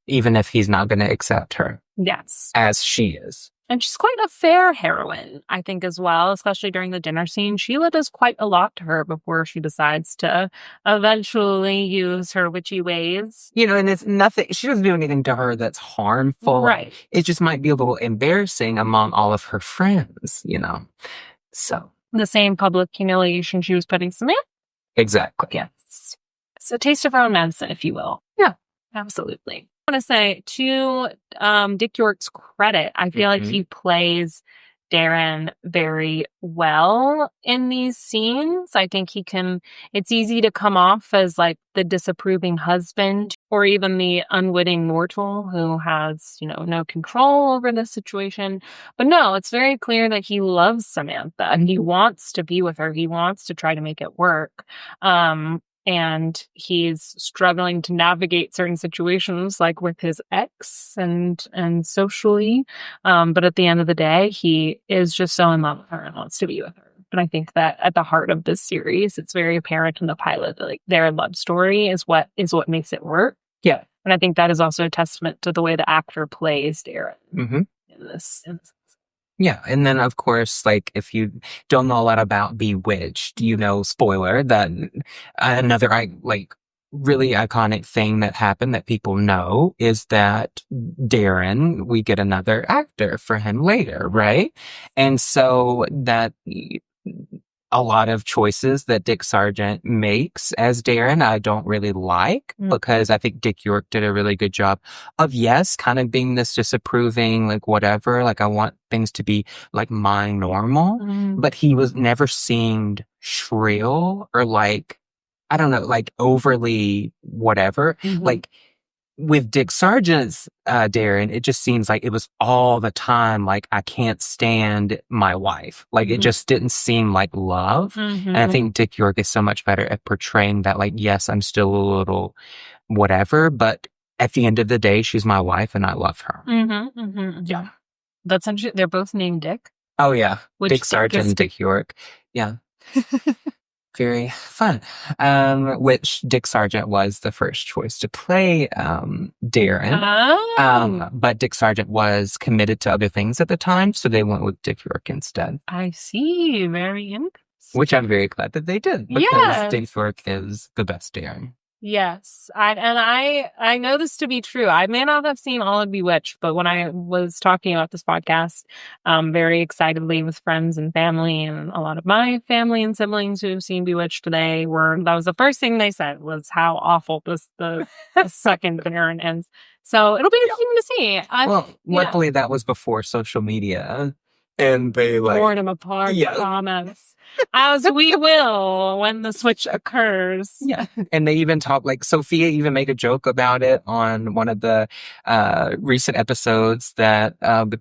[SPEAKER 2] Even if he's not going to accept her.
[SPEAKER 1] Yes.
[SPEAKER 2] As she is.
[SPEAKER 1] And she's quite a fair heroine, I think, as well, especially during the dinner scene. Sheila does quite a lot to her before she decides to eventually use her witchy ways.
[SPEAKER 2] You know, and it's nothing, she doesn't do anything to her that's harmful.
[SPEAKER 1] Right.
[SPEAKER 2] It just might be a little embarrassing among all of her friends, you know. So.
[SPEAKER 1] The same public humiliation she was putting Samantha.
[SPEAKER 2] Exactly.
[SPEAKER 1] Yes. So taste of her own medicine, if you will.
[SPEAKER 2] Yeah.
[SPEAKER 1] Absolutely. I want to say, to Dick York's credit, I feel like he plays Darren very well in these scenes. I think it's easy to come off as like the disapproving husband or even the unwitting mortal who has, you know, no control over the situation. But no, it's very clear that he loves Samantha and he wants to be with her. He wants to try to make it work. And he's struggling to navigate certain situations, like with his ex and socially. But at the end of the day, he is just so in love with her and wants to be with her. But I think that at the heart of this series, it's very apparent in the pilot that, like, their love story is what makes it work.
[SPEAKER 2] Yeah.
[SPEAKER 1] And I think that is also a testament to the way the actor plays Darren in this.
[SPEAKER 2] Yeah, and then, of course, like, if you don't know a lot about Bewitched, you know, spoiler, that another, like, really iconic thing that happened that people know is that Darren, we get another actor for him later, right? And so that a lot of choices that Dick Sargent makes as Darren, I don't really like, because I think Dick York did a really good job of, yes, kind of being this disapproving, like, whatever, like, I want things to be like my normal, but he was never seemed shrill or, like, I don't know, like, overly whatever. Like, with Dick Sargent's Darren, it just seems like it was all the time, like, I can't stand my wife. Like, it just didn't seem like love. And I think Dick York is so much better at portraying that, like, yes, I'm still a little whatever, but at the end of the day, she's my wife and I love her.
[SPEAKER 1] Yeah. That's interesting. They're both named Dick.
[SPEAKER 2] Oh, yeah. Dick Sargent and
[SPEAKER 1] Dick
[SPEAKER 2] Dick York. Yeah. Very fun. Which Dick Sargent was the first choice to play Darren. But Dick Sargent was committed to other things at the time, so they went with Dick York instead.
[SPEAKER 1] I see. Very interesting.
[SPEAKER 2] Which I'm very glad that they did, because Dick York is the best Darren.
[SPEAKER 1] Yes. I know this to be true. I may not have seen all of Bewitched, but when I was talking about this podcast, very excitedly with friends and family, and a lot of my family and siblings who've seen Bewitched today that was the first thing they said was how awful the second Darren ends. So it'll be interesting to see.
[SPEAKER 2] Luckily that was before social media. And they, like,
[SPEAKER 1] torn them apart. Comments. As we will when the switch occurs.
[SPEAKER 2] Yeah. And they even talk, like, Sophia even made a joke about it on one of the recent episodes that the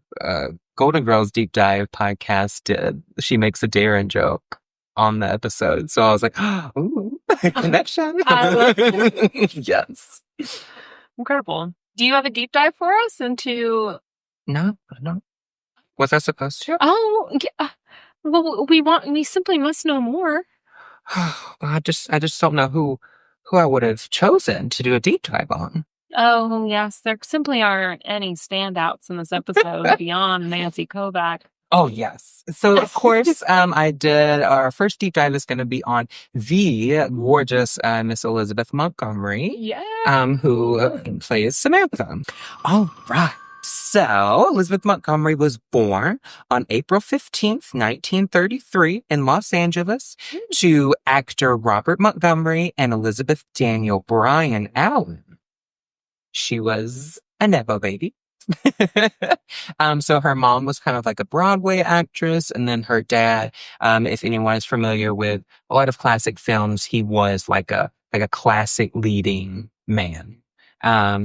[SPEAKER 2] Golden Girls Deep Dive podcast did. She makes a Darren joke on the episode. So I was like, ooh, connection.
[SPEAKER 1] I love it.
[SPEAKER 2] Yes.
[SPEAKER 1] Incredible. Do you have a deep dive for us into...
[SPEAKER 2] No. Was I supposed to?
[SPEAKER 1] Oh, yeah. Well, we simply must know more.
[SPEAKER 2] I just don't know who I would have chosen to do a deep dive on.
[SPEAKER 1] Oh, yes. There simply aren't any standouts in this episode beyond Nancy Kovac.
[SPEAKER 2] Oh, yes. So, of course, I did our first deep dive is going to be on the gorgeous Miss Elizabeth Montgomery, who plays Samantha. All right. So, Elizabeth Montgomery was born on April 15th, 1933 in Los Angeles to actor Robert Montgomery and Elizabeth Daniel Bryan Allen. She was a Nepo baby. So her mom was kind of like a Broadway actress, and then her dad, if anyone is familiar with a lot of classic films, he was like a classic leading man.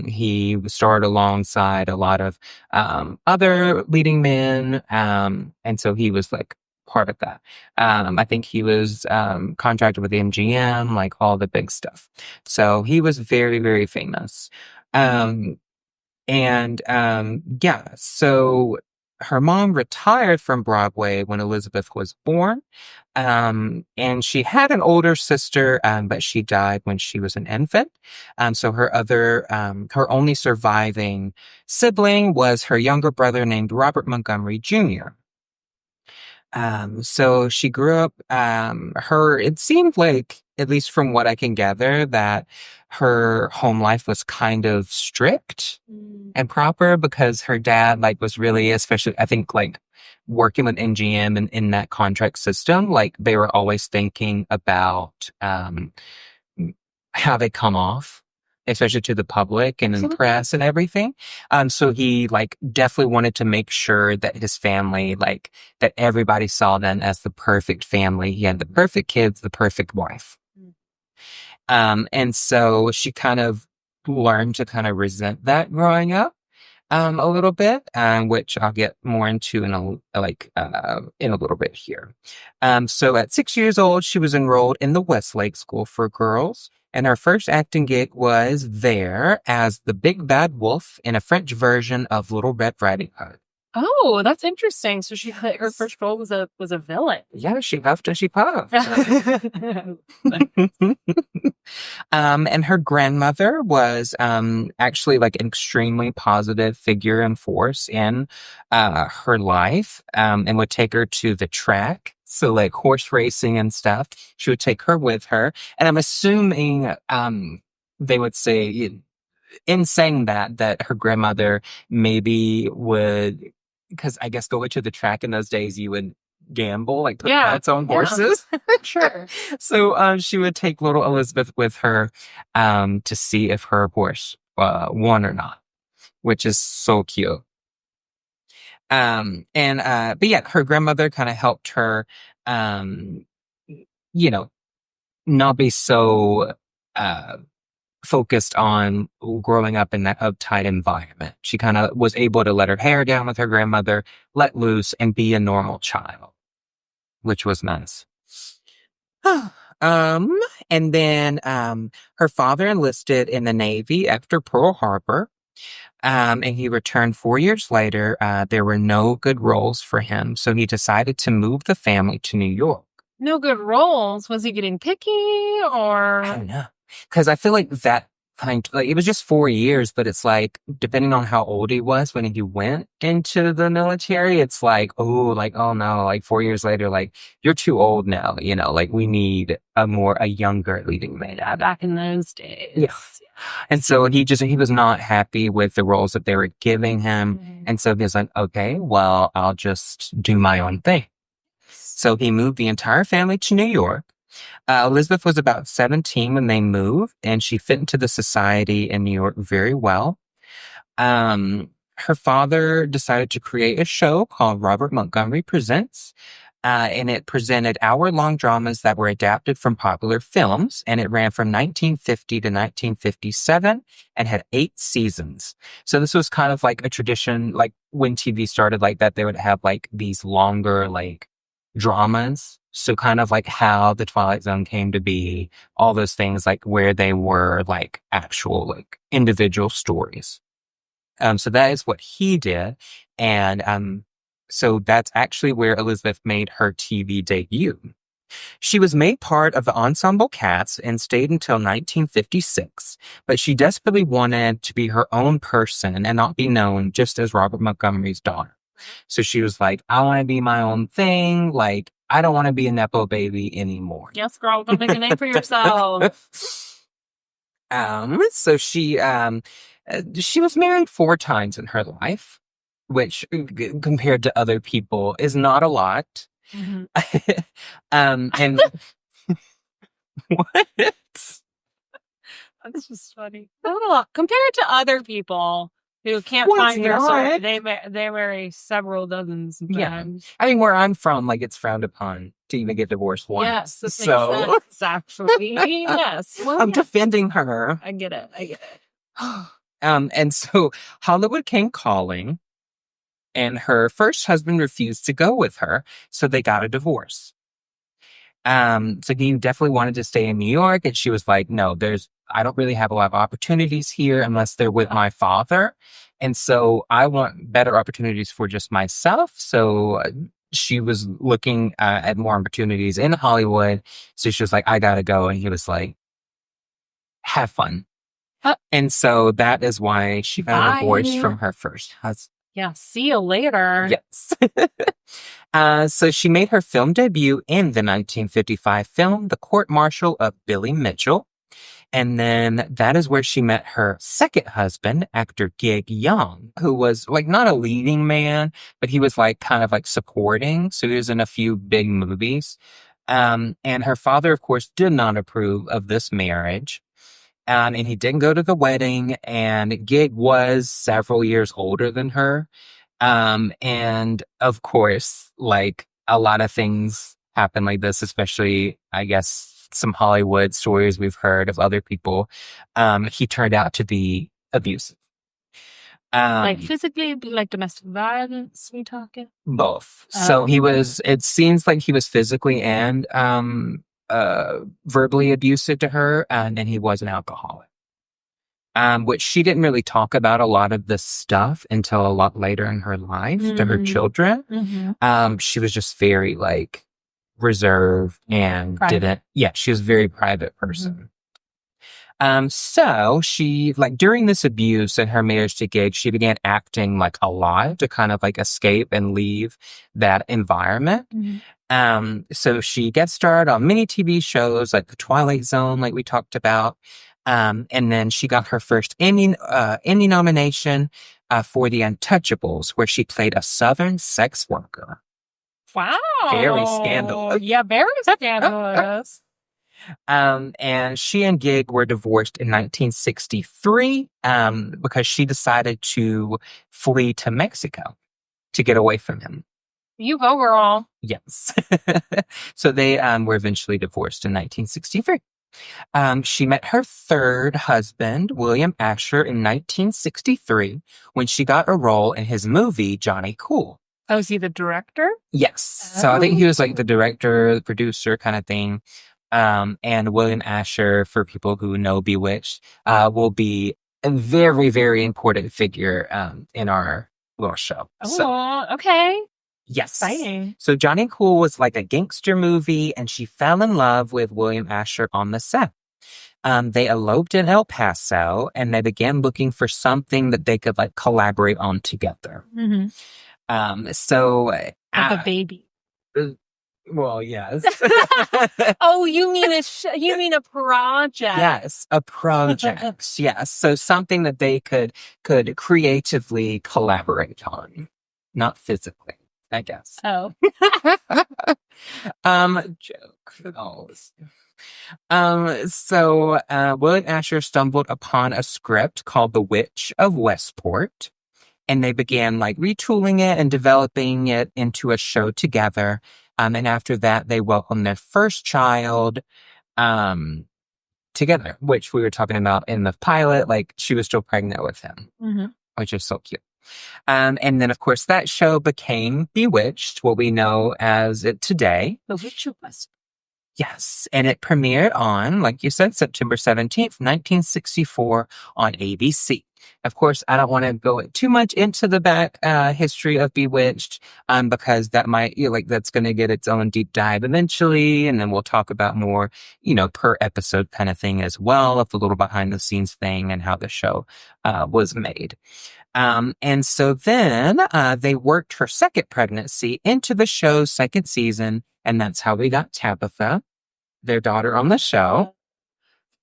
[SPEAKER 2] He starred alongside a lot of other leading men, and so he was like part of that. I think he was contracted with MGM, like all the big stuff. So he was very, very famous. So her mom retired from Broadway when Elizabeth was born. And she had an older sister, but she died when she was an infant. So her only surviving sibling was her younger brother named Robert Montgomery Jr. So she grew up, it seemed like, at least from what I can gather, that her home life was kind of strict and proper because her dad, like, was really, especially, I think, like, working with MGM and in that contract system, like, they were always thinking about, how they come off, especially to the public and in the press and everything. So he like definitely wanted to make sure that his family, like that everybody saw them as the perfect family. He had the perfect kids, the perfect wife. And so she kind of learned to kind of resent that growing up. A little bit, which I'll get more into in a little bit here. So at 6 years old, she was enrolled in the Westlake School for Girls, and her first acting gig was there as the Big Bad Wolf in a French version of Little Red Riding Hood.
[SPEAKER 1] Oh, that's interesting. So her first role was a villain.
[SPEAKER 2] Yeah, she huffed and she puffed. And her grandmother was actually like an extremely positive figure and force in her life, and would take her to the track. So like horse racing and stuff. She would take her with her. And I'm assuming they would say, in saying that her grandmother maybe would, because I guess going to the track in those days, you would gamble, like put bets on horses.
[SPEAKER 1] Sure.
[SPEAKER 2] So she would take little Elizabeth with her to see if her horse won or not, which is so cute. But yeah, her grandmother kind of helped her, not be so focused on growing up in that uptight environment. She kind of was able to let her hair down with her grandmother, let loose, and be a normal child, which was nice. And then her father enlisted in the Navy after Pearl Harbor, and he returned 4 years later. There were no good roles for him, so he decided to move the family to New York.
[SPEAKER 1] No good roles? Was he getting picky, or?
[SPEAKER 2] I don't know. Because I feel like that it was just 4 years, but it's like, depending on how old he was when he went into the military, it's like, oh no, like 4 years later, like, you're too old now, like, we need a younger leading man.
[SPEAKER 1] Yeah, back in those days.
[SPEAKER 2] Yeah. And so he was not happy with the roles that they were giving him. Mm-hmm. And so he was like, okay, well, I'll just do my own thing. So he moved the entire family to New York. Elizabeth was about 17 when they moved, and she fit into the society in New York very well. Her father decided to create a show called Robert Montgomery Presents, and it presented hour-long dramas that were adapted from popular films, and it ran from 1950 to 1957 and had 8 seasons. So this was kind of like a tradition, like when TV started like that, they would have like these longer like dramas. So kind of like how the Twilight Zone came to be, all those things, like where they were like actual like individual stories. So that is what he did. And so that's actually where Elizabeth made her TV debut. She was made part of the ensemble cast and stayed until 1956, but she desperately wanted to be her own person and not be known just as Robert Montgomery's daughter. So she was like, I want to be my own thing. Like, I don't want to be a Nepo baby anymore.
[SPEAKER 1] Yes, girl, go make a name for yourself.
[SPEAKER 2] So she was married 4 times in her life, which compared to other people is not a lot.
[SPEAKER 1] Mm-hmm.
[SPEAKER 2] And what?
[SPEAKER 1] That's just funny. Not a lot compared to other people who can't find their soul. They marry several dozens sometimes.
[SPEAKER 2] Yeah. I mean, where I'm from, like, it's frowned upon to even get divorced once.
[SPEAKER 1] Yes, this makes sense, actually. Yes. Well,
[SPEAKER 2] I'm defending her.
[SPEAKER 1] I get it.
[SPEAKER 2] And so Hollywood came calling, and her first husband refused to go with her, so they got a divorce. So he definitely wanted to stay in New York, and she was like, no, I don't really have a lot of opportunities here unless they're with my father. And so I want better opportunities for just myself. So she was looking at more opportunities in Hollywood. So she was like, I gotta go. And he was like, have fun. And so that is why she got divorced from her first husband.
[SPEAKER 1] Yeah, see you later.
[SPEAKER 2] Yes. So she made her film debut in the 1955 film, The Court Martial of Billy Mitchell. And then that is where she met her second husband, actor Gig Young, who was like not a leading man, but he was like kind of like supporting. So he was in a few big movies. And her father, of course, did not approve of this marriage. And he didn't go to the wedding, and Gig was several years older than her. And of course, like a lot of things happen like this, especially, I guess, some Hollywood stories we've heard of other people. He turned out to be abusive.
[SPEAKER 1] Like physically, like domestic violence, we talking?
[SPEAKER 2] Both. So it seems like he was physically and verbally abusive to her, and he was an alcoholic. Which she didn't really talk about a lot of this stuff until a lot later in her life to her children. Mm-hmm. She was just very like reserved and she was a very private person. Mm-hmm. So she, like, during this abuse and her marriage to Gig, she began acting like a lot to kind of like escape and leave that environment. Mm-hmm. So she gets started on many TV shows like The Twilight Zone, like we talked about. And then she got her first Emmy nomination for The Untouchables, where she played a Southern sex worker.
[SPEAKER 1] Wow.
[SPEAKER 2] Very scandalous.
[SPEAKER 1] Yeah, very scandalous.
[SPEAKER 2] And she and Gig were divorced in 1963 because she decided to flee to Mexico to get away from him.
[SPEAKER 1] You go, girl.
[SPEAKER 2] Yes. So they were eventually divorced in 1963. She met her third husband, William Asher, in 1963 when she got a role in his movie, Johnny Cool.
[SPEAKER 1] Oh, is he the director?
[SPEAKER 2] Yes. Oh. So I think he was like the director, the producer kind of thing. And William Asher, for people who know Bewitched, will be a very, very important figure in our little show.
[SPEAKER 1] Oh, okay.
[SPEAKER 2] Yes.
[SPEAKER 1] Exciting.
[SPEAKER 2] So Johnny Cool was like a gangster movie, and she fell in love with William Asher on the set. They eloped in El Paso, and they began looking for something that they could like collaborate on together. Mm-hmm.
[SPEAKER 1] Like a baby.
[SPEAKER 2] Well, yes.
[SPEAKER 1] Oh, you mean a project?
[SPEAKER 2] Yes, a project. Yes, so something that they could creatively collaborate on, not physically, I guess.
[SPEAKER 1] Oh.
[SPEAKER 2] Joke. So William Asher stumbled upon a script called The Witch of Westport, and they began like retooling it and developing it into a show together. And after that, they welcomed their first child together, which we were talking about in the pilot. Like, she was still pregnant with him, mm-hmm. which is so cute. And then, of course, that show became Bewitched, what we know as it today.
[SPEAKER 1] The Witch of Westport.
[SPEAKER 2] Yes. And it premiered on, like you said, September 17th, 1964 on ABC. Of course, I don't want to go too much into the back history of Bewitched, because that might, that's going to get its own deep dive eventually, and then we'll talk about more, per episode kind of thing as well, of the little behind the scenes thing and how the show was made. And so then they worked her second pregnancy into the show's second season, and that's how we got Tabitha, their daughter on the show.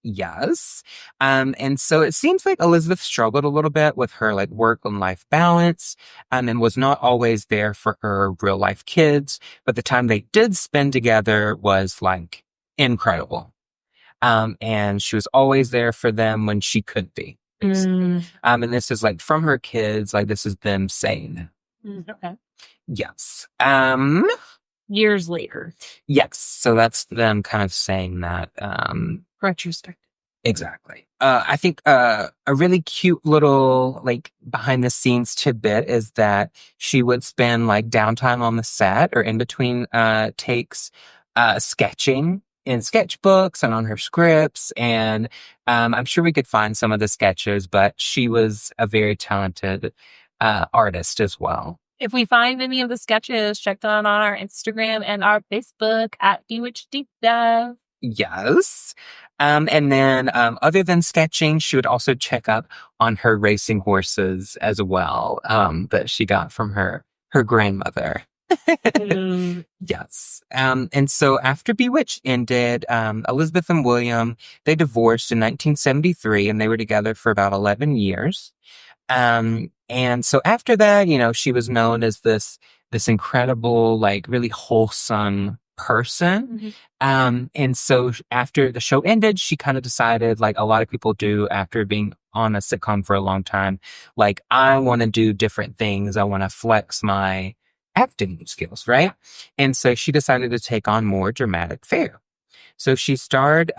[SPEAKER 2] Yes. And so it seems like Elizabeth struggled a little bit with her work and life balance, and was not always there for her real life kids, but the time they did spend together was incredible. And she was always there for them when she could be. And this is from her kids, this is them saying.
[SPEAKER 1] Okay.
[SPEAKER 2] Yes.
[SPEAKER 1] Years later.
[SPEAKER 2] Yes. So that's them kind of saying that.
[SPEAKER 1] Retrospective.
[SPEAKER 2] Exactly. I think a really cute little behind the scenes tidbit is that she would spend downtime on the set or in between takes sketching in sketchbooks and on her scripts, and I'm sure we could find some of the sketches, but she was a very talented artist as well.
[SPEAKER 1] If we find any of the sketches, check them on our Instagram and our Facebook at Bewitched Deep Dive.
[SPEAKER 2] Yes. And then other than sketching, she would also check up on her racing horses as well, that she got from her grandmother. Yes. And so after Bewitched ended, Elizabeth and William, they divorced in 1973, and they were together for about 11 years. And so after that, she was known as this incredible, really wholesome person. And so after the show ended, she kind of decided, a lot of people do after being on a sitcom for a long time, I want to do different things. I want to flex my acting skills, right? And so she decided to take on more dramatic fare. So she starred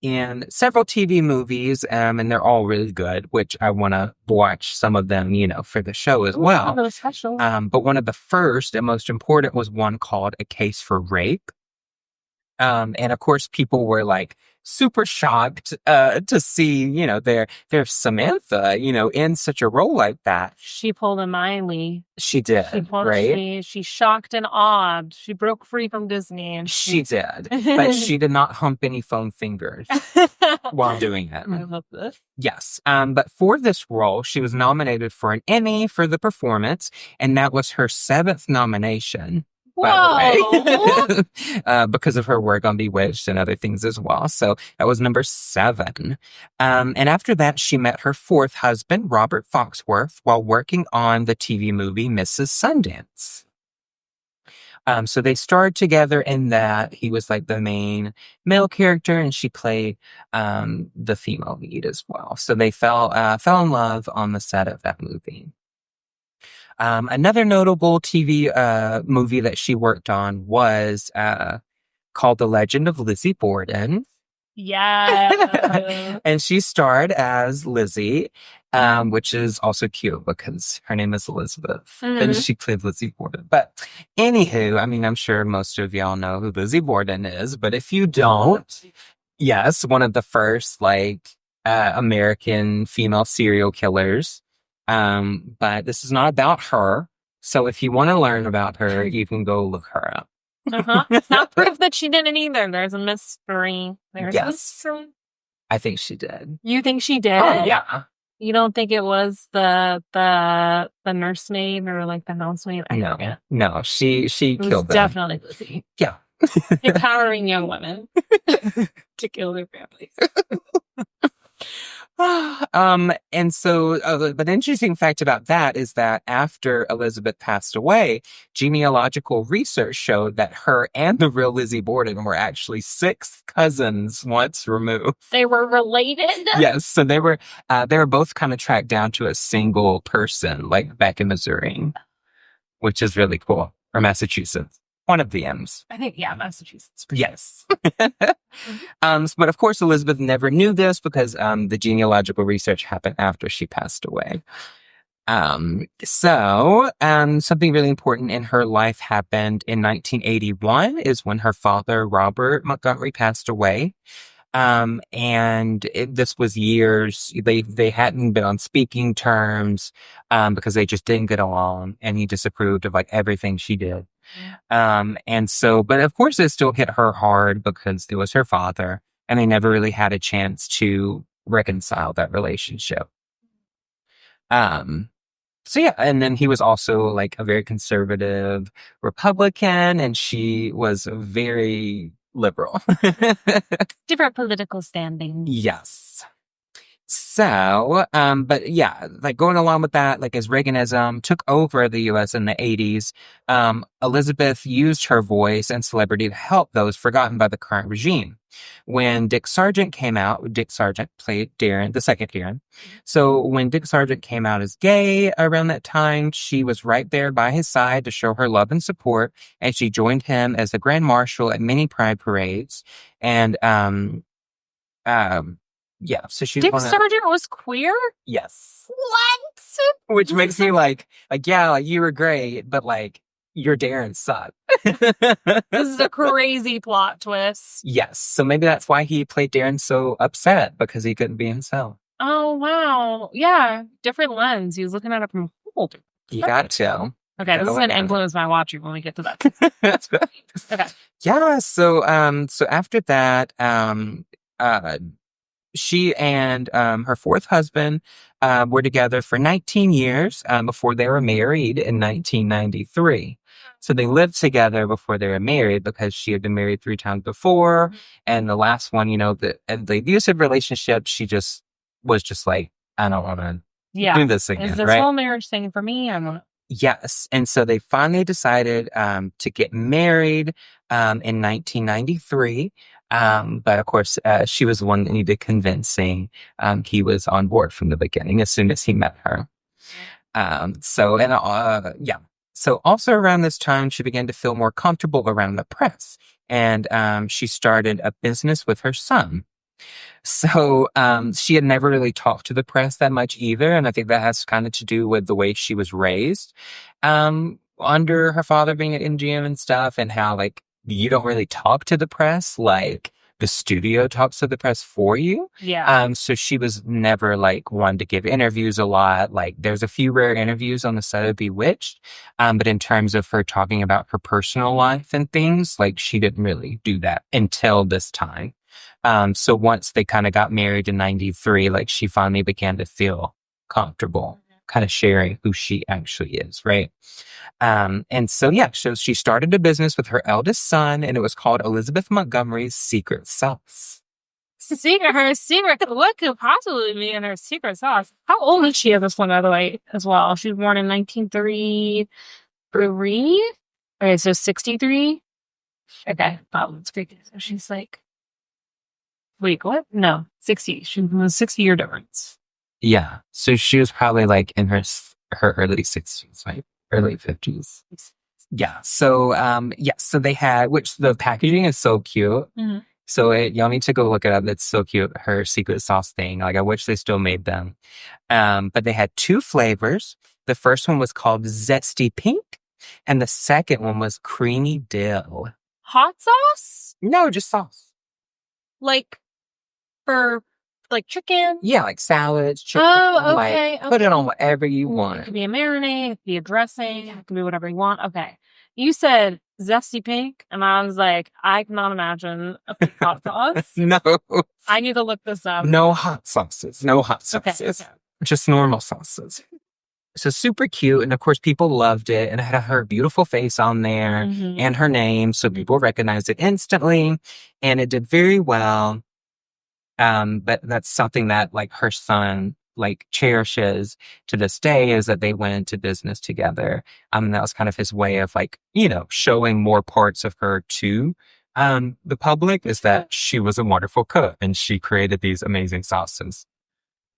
[SPEAKER 2] in several TV movies, and they're all really good, which I want to watch some of them, for the show as well.
[SPEAKER 1] Really special.
[SPEAKER 2] But one of the first and most important was one called A Case for Rape. And of course, people were super shocked to see, their Samantha, in such a role like that.
[SPEAKER 1] She pulled a Miley.
[SPEAKER 2] She did, right?
[SPEAKER 1] She shocked and awed. She broke free from Disney. And
[SPEAKER 2] she did, but she did not hump any foam fingers while doing it.
[SPEAKER 1] I love this.
[SPEAKER 2] Yes. But for this role, she was nominated for an Emmy for the performance, and that was her 7th nomination.
[SPEAKER 1] Whoa.
[SPEAKER 2] Because of her work on Bewitched and other things as well. So that was number 7. And after that, she met her 4th husband, Robert Foxworth, while working on the TV movie Mrs. Sundance. So they starred together in that. He was the main male character, and she played the female lead as well. So they fell in love on the set of that movie. Another notable TV movie that she worked on was called The Legend of Lizzie Borden.
[SPEAKER 1] Yeah.
[SPEAKER 2] And she starred as Lizzie, which is also cute because her name is Elizabeth. And she played Lizzie Borden. But anywho, I'm sure most of y'all know who Lizzie Borden is, but if you don't, yes, one of the first American female serial killers. But this is not about her. So if you want to learn about her, you can go look her up.
[SPEAKER 1] It's not proof that she didn't either. There's a mystery. There's a mystery.
[SPEAKER 2] I think she did.
[SPEAKER 1] You think she did?
[SPEAKER 2] Oh, yeah.
[SPEAKER 1] You don't think it was the nursemaid or the housemaid?
[SPEAKER 2] No, she killed them.
[SPEAKER 1] Definitely Lizzie.
[SPEAKER 2] Yeah.
[SPEAKER 1] Empowering young women to kill their families.
[SPEAKER 2] And so, but the interesting fact about that is that after Elizabeth passed away, genealogical research showed that her and the real Lizzie Borden were actually 6 cousins once removed.
[SPEAKER 1] They were related?
[SPEAKER 2] Yes. So they were both kind of tracked down to a single person, back in Missouri, which is really cool. Or Massachusetts. One of the M's.
[SPEAKER 1] I think, yeah, Massachusetts.
[SPEAKER 2] Yes. But of course, Elizabeth never knew this because the genealogical research happened after she passed away. So something really important in her life happened in 1981 is when her father, Robert Montgomery, passed away. This was years. They hadn't been on speaking terms, because they just didn't get along, and he disapproved of like everything she did. But of course it still hit her hard because it was her father, and they never really had a chance to reconcile that relationship. And then he was also like a very conservative Republican, and she was very liberal.
[SPEAKER 1] Different political standings.
[SPEAKER 2] Yes. So, but yeah, like going along with that, like as Reaganism took over the US in the 80s, Elizabeth used her voice and celebrity to help those forgotten by the current regime. When Dick Sargent came out, Dick Sargent played Darren, the second Darren. So when Dick Sargent came out as gay around that time, she was right there by his side to show her love and support, and she joined him as the Grand Marshal at many pride parades. And, yeah, so she's
[SPEAKER 1] Dick Sargent was queer?
[SPEAKER 2] Yes.
[SPEAKER 1] What?
[SPEAKER 2] Which makes me like, yeah, like you were great, but like your Darren sucked.
[SPEAKER 1] This is a crazy plot twist.
[SPEAKER 2] Yes, so maybe that's why he played Darren so upset, because he couldn't be himself.
[SPEAKER 1] Oh wow, yeah, different lens. He was looking at it from a whole different.
[SPEAKER 2] You got to.
[SPEAKER 1] Okay, this is gonna influence my watching when we get to that. Okay.
[SPEAKER 2] Yeah. So after that, she and her fourth husband were together for 19 years before they were married in 1993. So they lived together before they were married, because she had been married 3 times before. And the last one, the abusive relationship, she was just like, I don't want to do this again.
[SPEAKER 1] Is this
[SPEAKER 2] right?
[SPEAKER 1] whole marriage thing for me? I don't know.
[SPEAKER 2] Yes. And so they finally decided to get married in 1993. But of course, she was the one that needed convincing. He was on board from the beginning as soon as he met her. So also around this time, she began to feel more comfortable around the press, and she started a business with her son. So she had never really talked to the press that much either, and I think that has kind of to do with the way she was raised under her father being at MGM and stuff, and how like you don't really talk to the press, like the studio talks to the press for you.
[SPEAKER 1] Yeah.
[SPEAKER 2] So she was never like one to give interviews a lot. Like there's a few rare interviews on the set of Bewitched, but in terms of her talking about her personal life and things, like she didn't really do that until this time. So once they kind of got married in 93, like she finally began to feel comfortable kind of sharing who she actually is, right? So she started a business with her eldest son, and it was called Elizabeth Montgomery's Secret Sauce.
[SPEAKER 1] Her secret, what could possibly be in her secret sauce? How old is she at this point, by the way, as well? She was born in 1933? Okay, so 63? Okay, that's great. So she's like, wait, what? No, 60. She was a 60-year difference.
[SPEAKER 2] Yeah. So she was probably like in her early 60s, right? Early 50s. Yeah. So, so they had, which the packaging is so cute.
[SPEAKER 1] Mm-hmm.
[SPEAKER 2] So y'all need to go look it up. It's so cute. Her secret sauce thing. Like I wish they still made them. But they had 2 flavors. The first one was called Zesty Pink, and the second one was Creamy Dill.
[SPEAKER 1] Hot sauce?
[SPEAKER 2] No, just sauce.
[SPEAKER 1] Like for like chicken?
[SPEAKER 2] Yeah, like salads, chicken.
[SPEAKER 1] Oh, okay.
[SPEAKER 2] Put it on whatever you want.
[SPEAKER 1] It could be a marinade, it could be a dressing, it could be whatever you want. Okay. You said Zesty Pink, and I was like, I cannot imagine a pink hot sauce.
[SPEAKER 2] No.
[SPEAKER 1] I need to look this up.
[SPEAKER 2] No hot sauces. No hot sauces. Okay. Just normal sauces. So super cute. And of course, people loved it. And it had her beautiful face on there and her name. So people recognized it instantly. And it did very well. But that's something that like her son like cherishes to this day, is that they went into business together. And that was kind of his way of like, showing more parts of her to the public, is that she was a wonderful cook and she created these amazing sauces.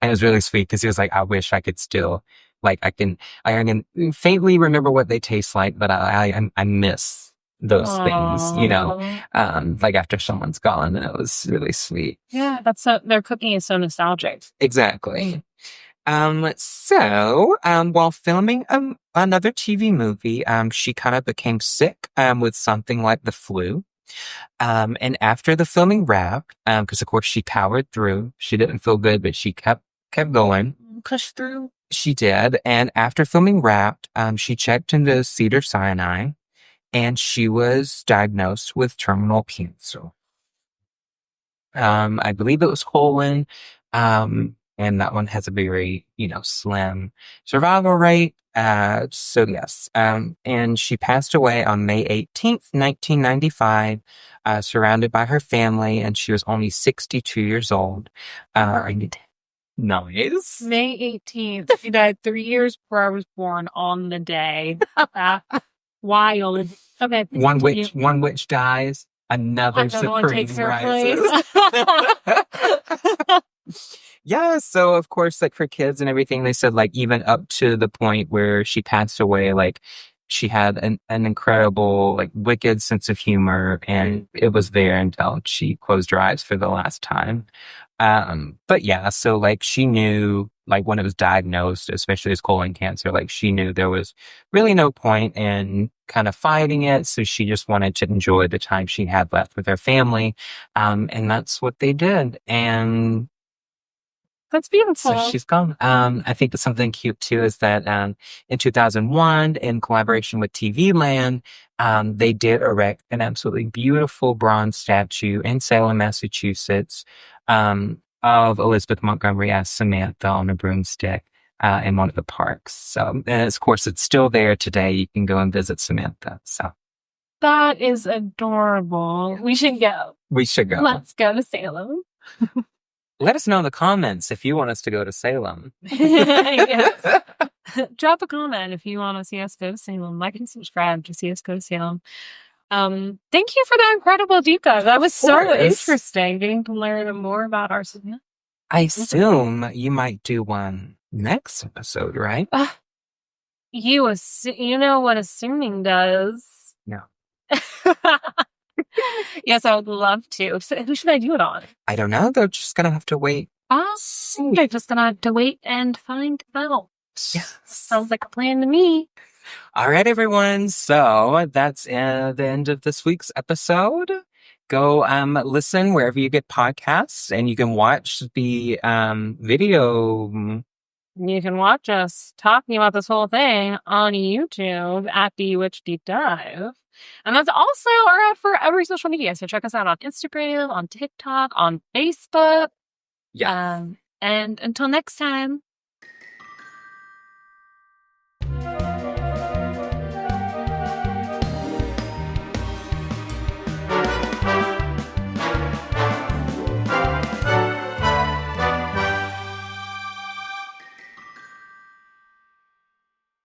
[SPEAKER 2] And it was really sweet because he was like, I wish I could still like, I can faintly remember what they taste like, but I miss those things, like after someone's gone. And it was really sweet.
[SPEAKER 1] Yeah, their cooking is so nostalgic.
[SPEAKER 2] Exactly. So while filming another TV movie, she kind of became sick with something like the flu. And after the filming wrapped, because of course she powered through, she didn't feel good, but she kept going.
[SPEAKER 1] Push through.
[SPEAKER 2] She did. And after filming wrapped, she checked into Cedars-Sinai, and she was diagnosed with terminal cancer. I believe it was colon. And that one has a very, slim survival rate. So yes. And she passed away on May 18th, 1995, surrounded by her family, and she was only 62 years old. Nice.
[SPEAKER 1] May 18th. She died 3 years before I was born on the day. Wild. Okay.
[SPEAKER 2] One witch dies, another
[SPEAKER 1] one
[SPEAKER 2] supreme
[SPEAKER 1] takes her
[SPEAKER 2] rises. Yeah, so of course, like for kids and everything, they said like even up to the point where she passed away, like she had an incredible, like wicked sense of humor, and it was there until she closed her eyes for the last time. But yeah, so like she knew, like when it was diagnosed, especially as colon cancer, like she knew there was really no point in kind of fighting it. So she just wanted to enjoy the time she had left with her family. And that's what they did. And
[SPEAKER 1] that's beautiful.
[SPEAKER 2] so she's gone. I think that something cute too is that in 2001, in collaboration with TV Land, they did erect an absolutely beautiful bronze statue in Salem, Massachusetts, of Elizabeth Montgomery as Samantha on a broomstick in one of the parks. So, and of course, it's still there today. You can go and visit Samantha. So
[SPEAKER 1] that is adorable. We should go.
[SPEAKER 2] We should go.
[SPEAKER 1] Let's go to Salem.
[SPEAKER 2] Let us know in the comments if you want us to go to Salem.
[SPEAKER 1] Yes. Drop a comment if you want to see us go to Salem. Like and subscribe to see us go to Salem. Thank you for that incredible deep dive. That was so interesting, getting to learn more about our Samantha.
[SPEAKER 2] I assume you might do one next episode, right?
[SPEAKER 1] You know what assuming does.
[SPEAKER 2] No.
[SPEAKER 1] Yes, I would love to. So who should I do it on?
[SPEAKER 2] I don't know. They're just gonna have to wait.
[SPEAKER 1] They're just gonna have to wait and find out.
[SPEAKER 2] Yes.
[SPEAKER 1] Sounds like a plan to me.
[SPEAKER 2] All right, everyone. So that's the end of this week's episode. Go listen wherever you get podcasts, and you can watch the video.
[SPEAKER 1] You can watch us talking about this whole thing on YouTube at Bewitched Deep Dive. And that's also our app for every social media. So check us out on Instagram, on TikTok, on Facebook.
[SPEAKER 2] Yeah.
[SPEAKER 1] And until next time.